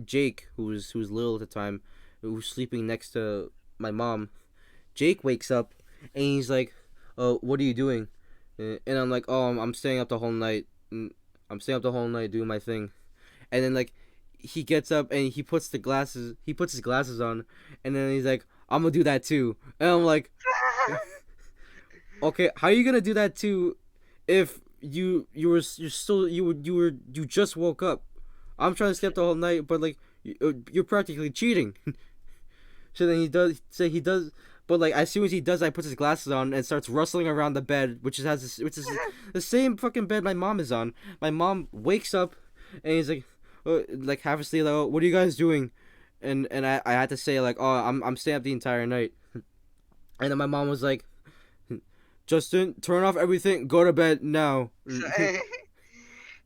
Jake, who was little at the time, who was sleeping next to my mom. Jake wakes up, and he's like, "Oh, what are you doing?" And I'm like, "Oh, I'm staying up the whole night. I'm staying up the whole night doing my thing." And then like he gets up and he puts his glasses on, and then he's like, I'm gonna do that too. And I'm like, okay, how are you gonna do that too if you just woke up? I'm trying to stay up the whole night, but like you're practically cheating. So then he does, but like as soon as he does, I puts his glasses on and starts rustling around the bed, which is the same fucking bed my mom is on. My mom wakes up, and he's like half asleep, like, oh, what are you guys doing? And I had to say like, oh, I'm staying up the entire night. And then my mom was like, Justin, turn off everything, go to bed now.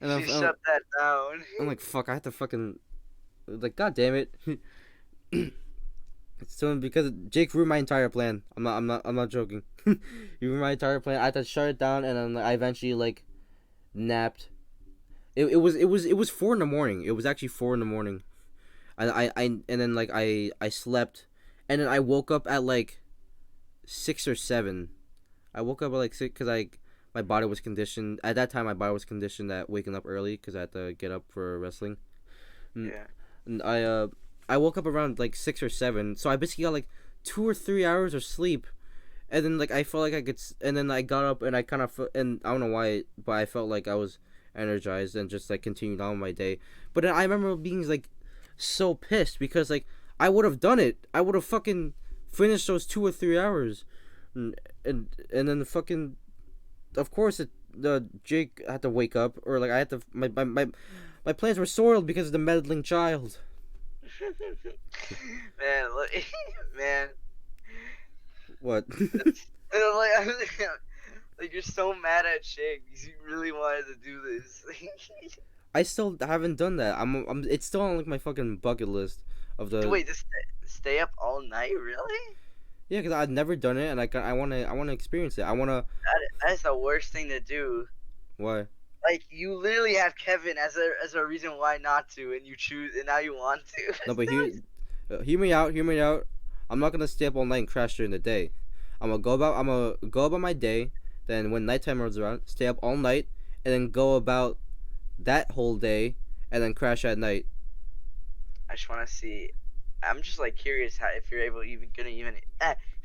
And She shut that down. I'm like, fuck, I have to fucking like, god damn it. So because Jake ruined my entire plan. I'm not joking. He ruined my entire plan. I had to shut it down, and then I eventually like napped. It was 4 in the morning. It was actually 4 in the morning. And then like I slept, and then I woke up at like 6 or 7. I woke up at like 6 because my body was conditioned at that time. My body was conditioned at waking up early because I had to get up for wrestling. Yeah. And I woke up around like 6 or 7, so I basically got like 2 or 3 hours of sleep, and then like I felt like I could, and then I got up and I kind of, and I don't know why, but I felt like I was energized and just like continued on with my day. But then I remember being like so pissed because like I would have done it. I would have fucking finished those 2 or 3 hours, and then the fucking, of course the Jake had to wake up, or like I had to my plans were soiled because of the meddling child. Man, look, man. What? Like, like you're so mad at Jake because you really wanted to do this. I still haven't done that. It's still on like my fucking bucket list of the. Wait, just stay up all night, really? Yeah, because I've never done it, and I wanna experience it. I wanna. That is the worst thing to do. Why? Like you literally have Kevin as a reason why not to, and you choose, and now you want to. No, but hear me out. Hear me out. I'm not gonna stay up all night and crash during the day. I'm gonna go about my day. Then when nighttime rolls around, stay up all night, and then go about that whole day, and then crash at night. I just want to see. I'm just like curious how if you're if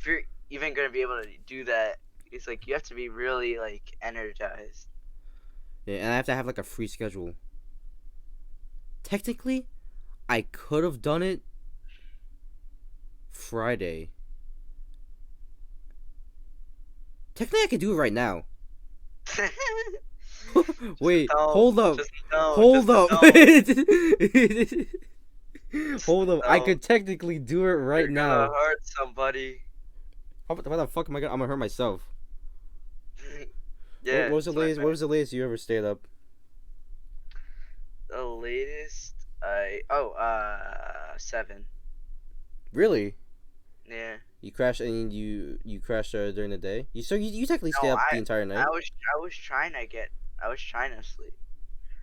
you're even gonna be able to do that. It's like you have to be really like energized. Yeah, and I have to have like a free schedule. Technically, I could have done it Friday. Technically, I could do it right now. Wait, Don't, hold up. just don't, Hold just up. don't, Hold up. I don't. could technically do it right You're now. gonna hurt somebody. Why the fuck am I gonna? I'm gonna hurt myself. Yeah. What was the it's my latest? What bad. was the latest you ever stayed up? The latest 7. Really? Yeah. You crashed and you crashed during the day. You technically stay No, up the entire night. I was trying to sleep.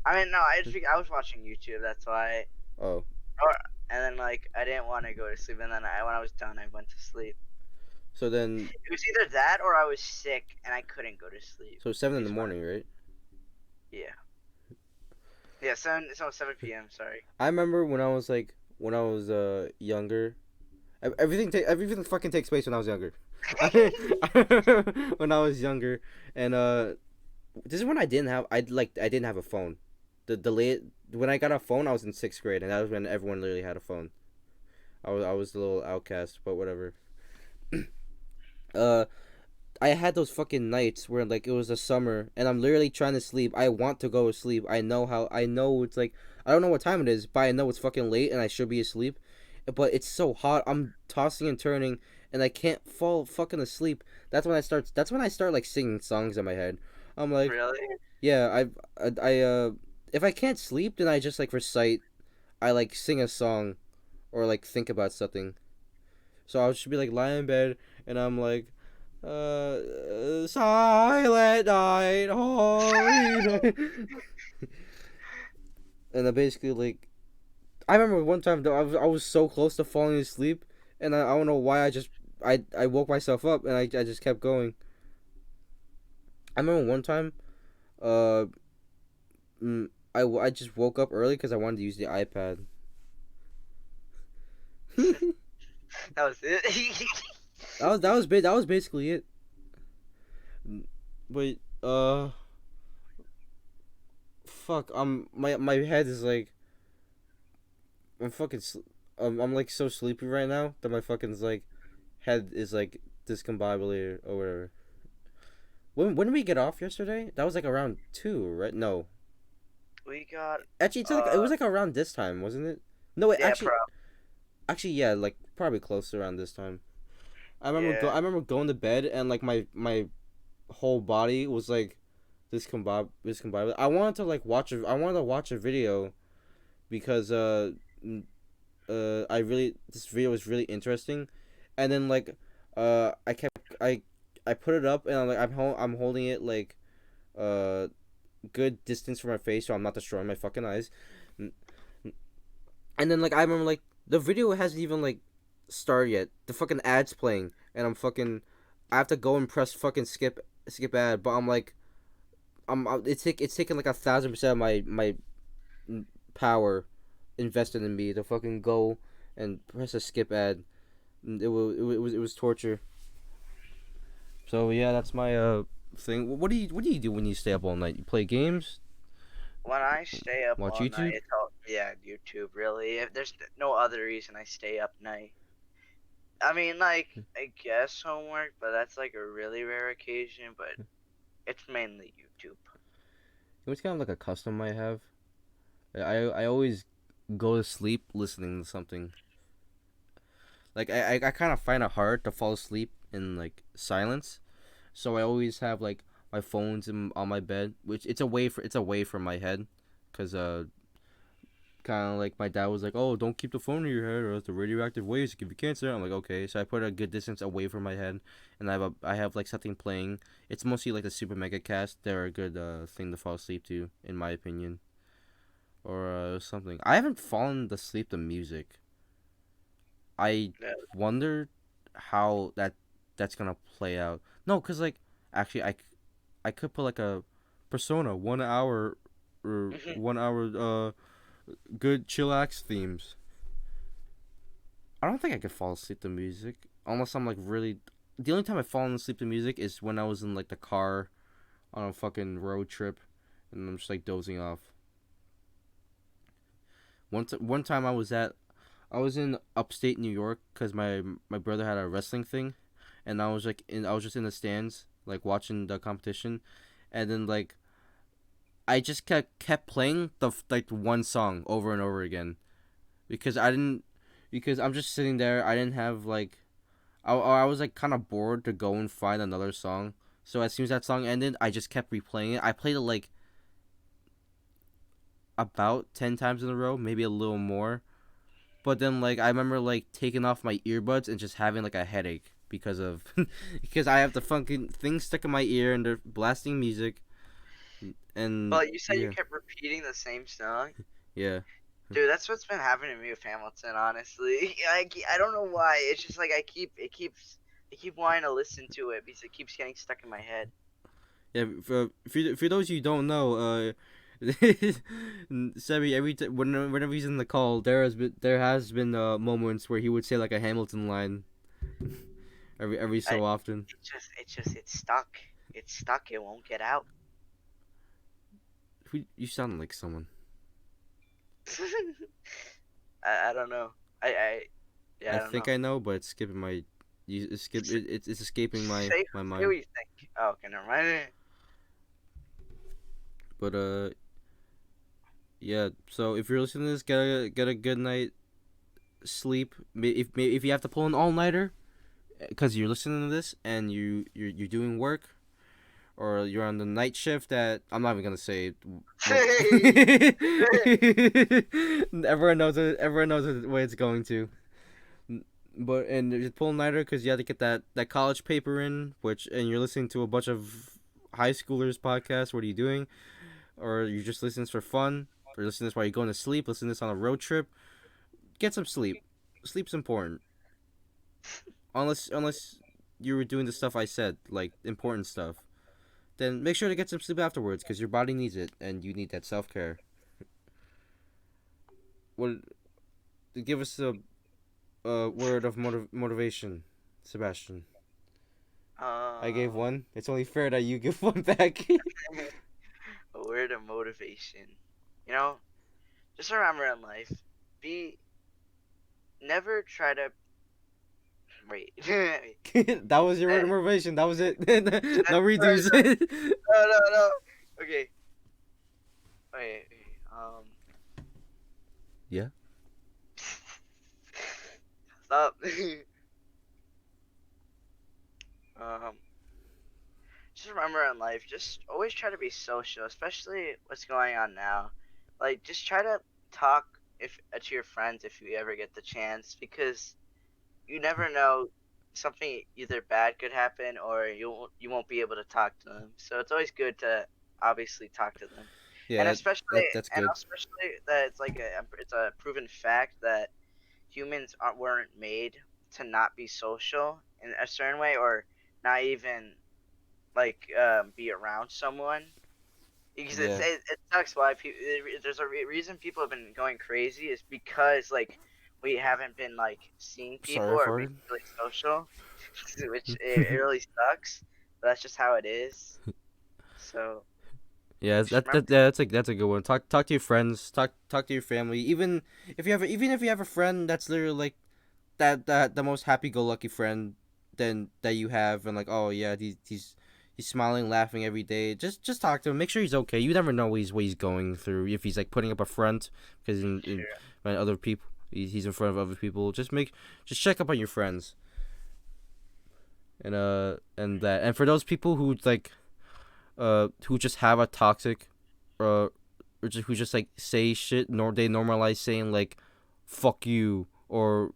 I mean, no, I was watching YouTube. That's why. Oh, Or, and then like I didn't want to go to sleep, and then when I was done, I went to sleep. so then It was either that or I was sick and I couldn't go to sleep. 7 in the These morning, right? Yeah. Yeah, 7 p.m. Sorry. I remember when I was younger. Everything fucking takes place when I was younger. When I was younger, and this is when I didn't have a phone. The late when I got a phone, I was in 6th grade, and that was when everyone literally had a phone. I was a little outcast, but whatever. uh, I had those fucking nights where like it was the summer, and I'm literally trying to sleep. I want to go to sleep. I know it's like I don't know what time it is, but I know it's fucking late, and I should be asleep. But it's so hot. I'm tossing and turning, and I can't fall fucking asleep. That's when I start like singing songs in my head. I'm like, Really? yeah, if I can't sleep, then I just like recite. I like sing a song, or like think about something. So I should be like lying in bed, and I'm like, silent night, holy night. And I basically like, I remember one time though I was so close to falling asleep, and I don't know why I woke myself up, and I just kept going. I remember one time, uh, I just woke up early because I wanted to use the iPad. That was it. that was basically it. But fuck. My head is like I'm fucking. I'm like so sleepy right now that my fucking like head is like discombobulated or whatever. When did we get off yesterday? That was like around 2, right? No, We got actually, it was like around this time, wasn't it? No, wait, yeah, pro actually, yeah, like probably close around this time. yeah. I remember going to bed and like my whole body was like discombobulated. I wanted to watch a video because I really this video was really interesting, and then like I kept I put it up and I'm holding it like uh good distance from my face so I'm not destroying my fucking eyes. And then like I remember like the video hasn't even like started yet. The fucking ad's playing and I'm fucking I have to go and press fucking skip ad, but I'm like it's taking like 1,000% of my power invested in me to fucking go and press a skip ad. It was torture. So yeah, that's my thing. What do you do when you stay up all night? You play games, When I stay up watch all night, YouTube. it's all yeah, YouTube really. If there's no other reason I stay up night. I mean, like I guess homework, but that's like a really rare occasion. But it's mainly YouTube. It's kind of like a custom I have. I always go to sleep listening to something. Like I kind of find it hard to fall asleep in like silence, so I always have like my phones on my bed, which it's away from my head, cause kind of like my dad was like, oh, don't keep the phone in your head or else the radioactive waves give you cancer. I'm like, okay, so I put a good distance away from my head, and I have like something playing. It's mostly like the Super Mega Cast. They're a good thing to fall asleep to, in my opinion, or something. I haven't fallen asleep to music. I Yeah. wonder how that's gonna play out. No, cause like actually I could put like a Persona 1 hour or 1 hour good chillax themes. I don't think I could fall asleep to music unless I'm like really. The only time I've fallen asleep to music is when I was in like the car on a fucking road trip, and I'm just like dozing off. One time I was in upstate New York because my brother had a wrestling thing, and I was just in the stands like watching the competition, and then like I just kept playing the like one song over and over again because I didn't because I'm just sitting there. I didn't have like I was like kind of bored to go and find another song. So as soon as that song ended, I just kept replaying it. I played it like about 10 times in a row, maybe a little more. But then like I remember like taking off my earbuds and just having like a headache because of because I have the fucking thing stuck in my ear and they're blasting music and But you said you yeah kept repeating the same song. yeah Dude, that's what's been happening to me with Hamilton, honestly. I don't know why. It's just like I keep wanting to listen to it because it keeps getting stuck in my head. yeah for those you don't know Sebi whenever he's in the call there has been moments where he would say like a Hamilton line every I so often. it's stuck. It's stuck. It won't get out. Who you sound like someone. I don't know. I yeah, I I don't think know. I know, but it's skipping my. It's escaping my Say mind. what you think. Oh, okay, never mind. But yeah. So if you're listening to this, get a good night sleep. If you have to pull an all nighter, because you're listening to this and you're doing work or you're on the night shift at I'm not even gonna say what. Everyone knows what it's going to. But and you're pulling nighter because you had to get that college paper in, which and you're listening to a bunch of high schoolers podcasts. What are you doing? Or you're just listening to this for fun? Or you're listening to this while you're going to sleep? Listen to this on a road trip? Get some sleep. Sleep's important. Unless you were doing the stuff I said, like important stuff. Then make sure to get some sleep afterwards because your body needs it and you need that self care. What? Give us word of motivation, Sebastian. I gave Um, one. It's only fair that you give one back. a word of motivation. You know, just remember in life, be never try to wait. That was your word of motivation. That was it. No Sorry, redos. sorry. No, no, no. Okay. Okay. Okay. Yeah. Stop. um. Just remember in life, just always try to be social, especially what's going on now. Like, just try to talk if to your friends if you ever get the chance, because you never know, something either bad could happen or you won't be able to talk to them. So it's always good to obviously talk to them, and Yeah, especially that's and good. especially that it's a proven fact that humans weren't made to not be social in a certain way, or not even like be around someone, because Yeah. it sucks why people, there's a reason people have been going crazy is because like we haven't been like seeing people Sorry, I or being farted. really social, which it really sucks, but that's just how it is. So Yeah, just remember. that's a good one. Talk to your friends. Talk to your family. Even if you have a friend that's literally like that the most happy go lucky friend then that you have, and like, oh yeah, he's smiling, laughing every day. Just talk to him. Make sure he's okay. You never know what he's going through, if he's like putting up a front because in Sure. when other people, he's in front of other people. Just check up on your friends, and for those people who like who just have a toxic who just like say shit, nor they normalize saying like fuck you, or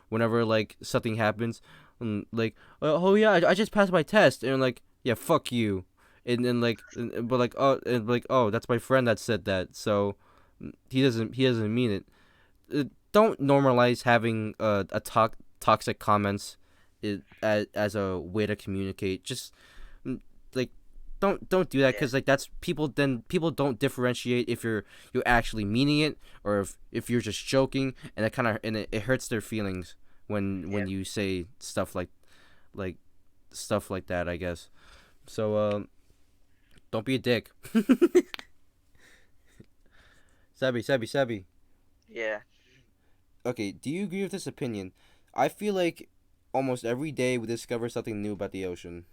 whenever like something happens, like, oh yeah, I just passed my test, and like, yeah, fuck you, and then like, but like, oh, and like, oh, that's my friend that said that, so he doesn't mean it. Don't normalize having toxic comments, as a way to communicate. Just, like, don't do that, Yeah. because like that's people, then people don't differentiate if you're actually meaning it, or if you're just joking, and it hurts their feelings when Yeah. you say like stuff like that, I guess. So don't be a dick. Sabi. Yeah. Okay, do you agree with this opinion? I feel like almost every day we discover something new about the ocean.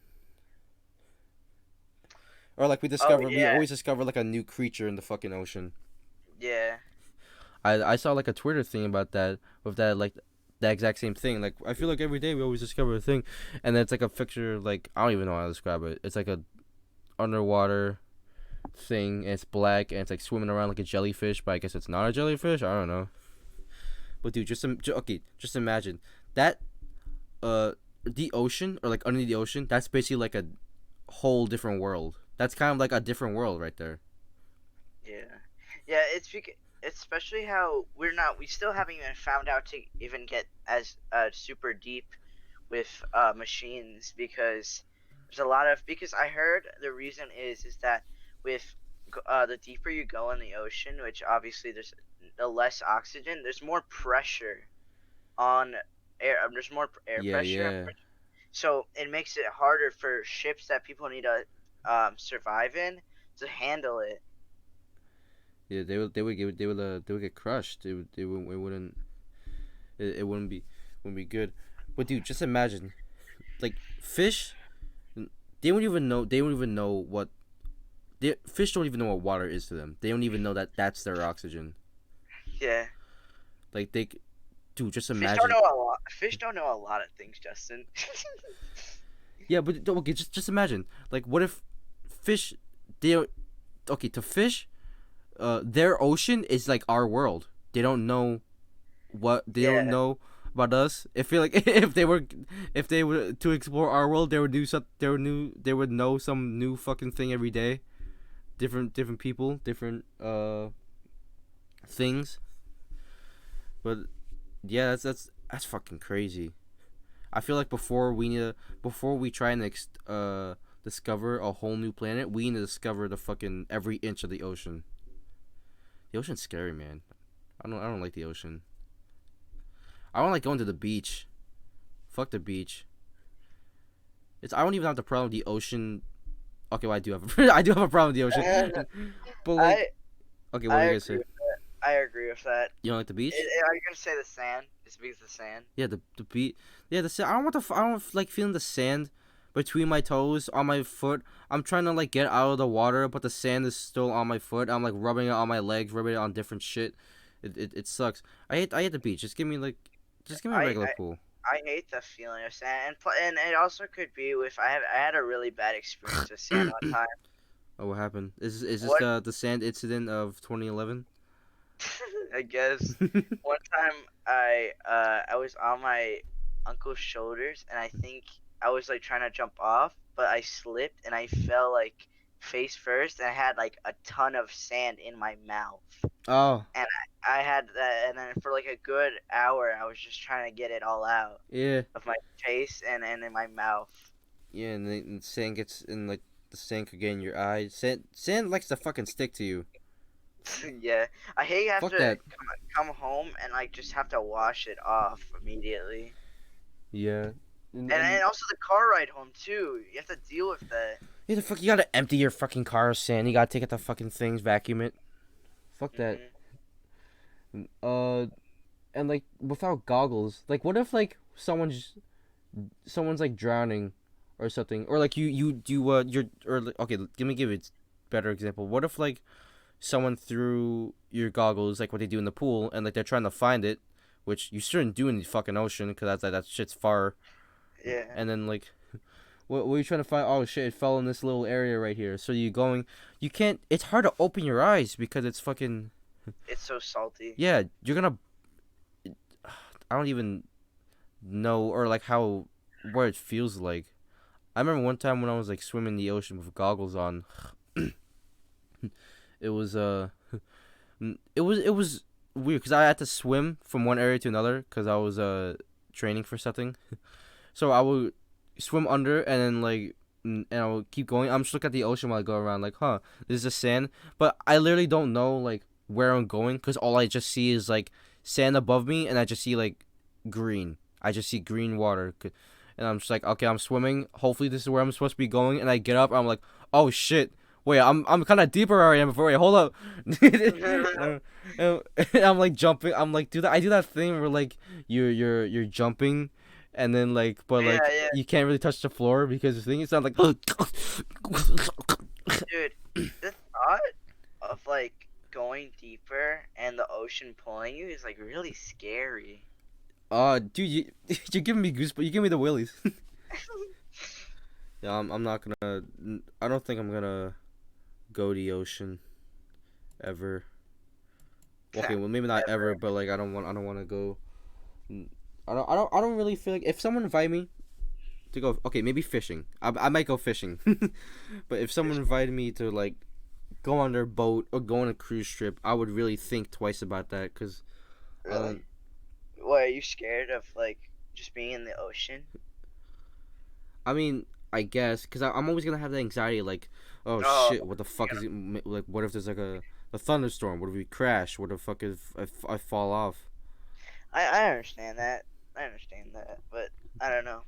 Or like Oh we yeah. always discover like a new creature in the fucking ocean. Yeah. I saw like a Twitter thing about that, with that like that exact same thing. Like, I feel like every day we always discover a thing, and then it's like a picture, like, I don't even know how to describe it. It's like a underwater thing, and it's black, and it's like swimming around like a jellyfish, but I guess it's not a jellyfish. I don't know. But dude, okay, just imagine that the ocean, or like under the ocean, that's basically like a whole different world. That's kind of like a different world right there. Yeah. Yeah, it's especially how we still haven't even found out to even get as super deep with machines, because there's a lot of, because I heard the reason is that with the deeper you go in the ocean, which obviously there's the less oxygen, there's more pressure on air. There's more air Yeah, pressure, yeah, so it makes it harder for ships that people need to survive in to handle it. yeah. They would get crushed. It wouldn't it wouldn't be good. But dude, just imagine, like, fish. They don't even know what fish don't even know what water is to them. They don't even know that that's their oxygen. Yeah. Like, dude, just Fish don't imagine. know a lot. Fish don't know a lot of things, Justin. Yeah, but okay, just imagine. Like, what if fish? They don't- okay, to fish, their ocean is like our world. They don't Yeah, know about us. I feel like if they were to explore our world, they would know some new fucking thing every day. Different people, different things. But yeah, that's fucking crazy. I feel like before we try and discover a whole new planet, we need to discover the fucking every inch of the ocean. The ocean's scary, man. I don't like the ocean. I don't like going to the beach. Fuck the beach. I don't even have the problem with the ocean. Okay, well I do have I do have a problem with the ocean, but like I okay, what I were you gonna agree say? with that. I agree with that. You don't like the beach? Are you gonna say the sand? It's because of the sand. Yeah, the beach. Yeah, the sand. I don't want I don't like feeling the sand between my toes on my foot. I'm trying to like get out of the water, but the sand is still on my foot. I'm like rubbing it on my legs, rubbing it on different shit. It sucks. I hate the beach. Just give me a I, regular I pool. I hate the feeling of sand, and it also could be if I had a really bad experience with sand one time. Oh, what happened? Is this What the sand incident of 2011? I guess one time I was on my uncle's shoulders, and I think I was like trying to jump off, but I slipped and I fell like face first, and I had like a ton of sand in my mouth. Oh, And I had that, and then for like a good hour, I was just trying to get it all out yeah, of my face and in my mouth. yeah, and sand gets in like the sand could get in your eyes. Sand likes to fucking stick to you. Yeah, I hate have Fuck to that. come home and like just have to wash it off immediately. Yeah. And also the car ride home too. You have to deal with that. Yeah, the fuck you gotta empty your fucking car of sand. You gotta take out the fucking things, vacuum it. Fuck that. Hmm. Uh, and like without goggles, like what if like someone's like drowning, or something, or like you do you're or like, okay, let me give it a better example. What if like someone threw your goggles like what they do in the pool, and like they're trying to find it, which you shouldn't do in the fucking ocean because that's like that shit's far, Yeah, and then like what are you trying to find? Oh shit, it fell in this little area right here. So you can't. It's hard to open your eyes because it's fucking. it's so salty. Yeah, you're gonna. I don't even know or like how what it feels like. I remember one time when I was like swimming in the ocean with goggles on. It was it was weird because I had to swim from one area to another because I was training for something. So I would swim under and then like and I would keep going. I'm just looking at the ocean while I go around like, huh, this is just sand. But I literally don't know like where I'm going because all I just see is like sand above me and I just see like green. I just see green water. And I'm just like, okay, I'm swimming. Hopefully this is where I'm supposed to be going. And I get up. I'm like, oh shit. Wait, I'm kind of deeper where I am before. Wait, hold up. Yeah, And I'm like jumping. I'm like I do that thing where like you're jumping, and then like but like yeah, you can't really touch the floor because the thing is not like. dude. The thought of like going deeper and the ocean pulling you is like really scary. Dude, you're giving me goosebumps. You give me the willies. Yeah, I'm not gonna. I don't think I'm gonna go to the ocean ever. Okay, well maybe not ever, Ever. but like I don't want to go. I don't really feel like if someone invite me to go. Okay, maybe fishing. I might go fishing, but if someone invited me to like go on their boat or go on a cruise trip, I would really think twice about that because Really? What, are you scared of like just being in the ocean? I mean, I guess because I'm always gonna have that anxiety, like, oh Oh, shit, what the fuck you is it? Like, what if there's like a thunderstorm? What if we crash? What the fuck if I fall off? I understand that. I understand that, but I don't know.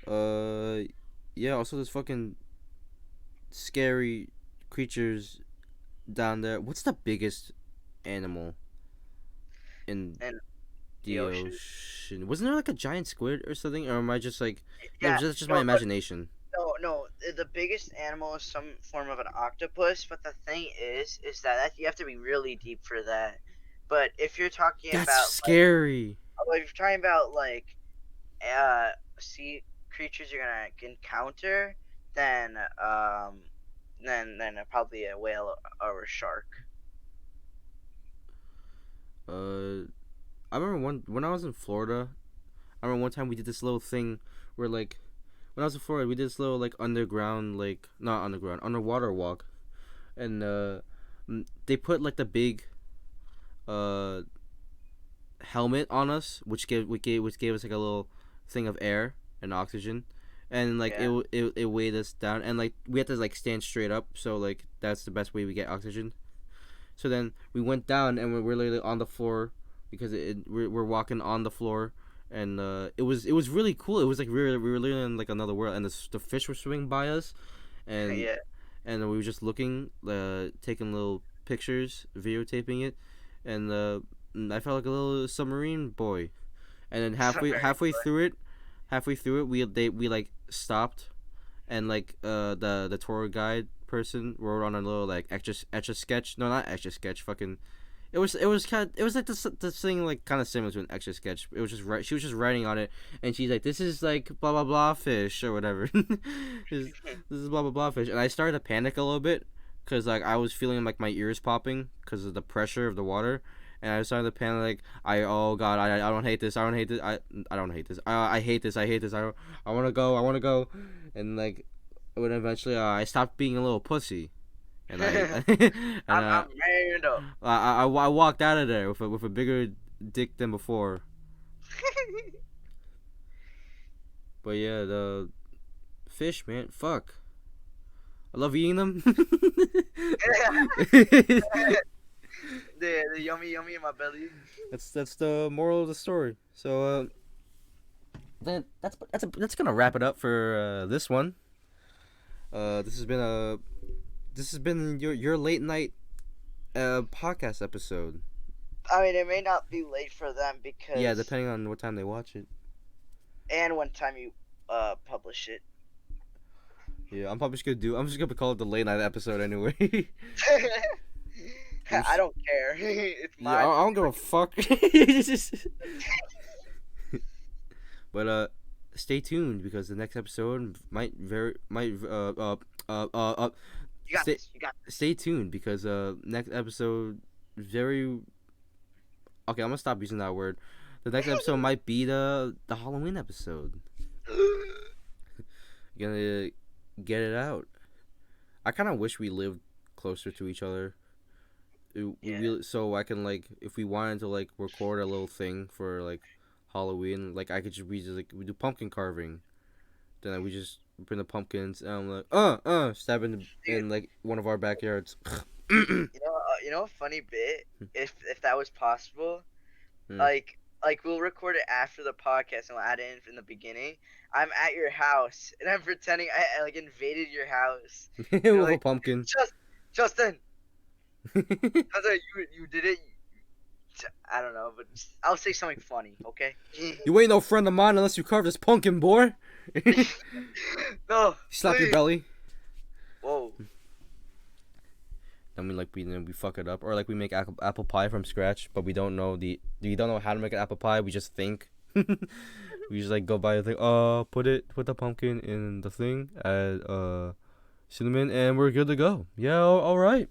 Uh, yeah. Also, there's fucking scary creatures down there. What's the biggest animal in In the the ocean? ocean? Wasn't there like a giant squid or something? Or am I just like, no, Yeah. just my No, but imagination? no. The biggest animal is some form of an octopus. But the thing is that you have to be really deep for that. But if you're talking That's about scary. if you're talking about like uh sea creatures you're gonna encounter, then probably a whale or a shark. I remember when I was in Florida. I remember one time we did this little thing where like when I was in Florida we did this little like underground like not underground underwater walk, and they put like the big uh helmet on us which gave us like a little thing of air and oxygen, and like Yeah. it weighed us down, and like we had to like stand straight up, so like that's the best way we get oxygen. So then we went down and we're literally on the floor because we're walking on the floor, and it was really cool. It was like we were literally in like another world, and the fish were swimming by us, and Yeah. and we were just looking, taking little pictures, videotaping it, and I felt like a little submarine boy. And then Very halfway through it, we like stopped, and like the tour guide person wrote on a little like etch a sketch. No, not etch a sketch. Fucking. It was like this thing like kind of similar to an etch a sketch. It was just right. She was just writing on it, and she's like, "This is like blah blah blah fish or whatever. this, this is blah blah blah fish." And I started to panic a little bit because like I was feeling like my ears popping because of the pressure of the water. And I started to panic like oh god, I don't hate this, I don't hate this, I don't hate this, I hate this, I hate this, I want to go, I want to go. And like when eventually I stopped being a little pussy, and I and I'm married up. I walked out of there with a bigger dick than before. But yeah, the fish, man, fuck, I love eating them. The yummy yummy in my belly. That's the moral of the story. So then that's gonna wrap it up for this one. This has been your late night podcast episode. I mean, it may not be late for them because Yeah, depending on what time they watch it. and one time you publish it. Yeah, I'm just gonna call it the late night episode anyway. I don't care. It's Yeah, mine. I don't give a fuck. But stay tuned because the next episode might You got stay this. You got stay tuned because next episode very okay. I'm gonna stop using that word. The next episode might be the Halloween episode. Gonna get it out. I kind of wish we lived closer to each other. Yeah. So I can like if we wanted to like record a little thing for like Halloween, like I could just we do pumpkin carving. Then we just bring the pumpkins and I'm like stab in like one of our backyards. You know a funny bit, if that was possible, Hmm. like we'll record it after the podcast and we'll add it in the beginning. I'm at your house and I'm pretending I like invaded your house. You're With a like, pumpkin. Justin, Justin, you did it. I don't know, but I'll say something funny, okay? You ain't no friend of mine unless you carve this pumpkin, boy. No, Slap your please. belly. Whoa. Then we fuck it up, or like we make apple pie from scratch, but we don't know how to make an apple pie. We just think. We just like go by the thing. Put the pumpkin in the thing, add cinnamon, and we're good to go. Yeah, all right.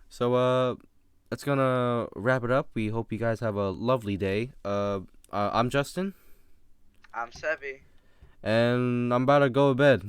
So that's gonna wrap it up. We hope you guys have a lovely day. I'm Justin, I'm Sevi. and I'm about to go to bed.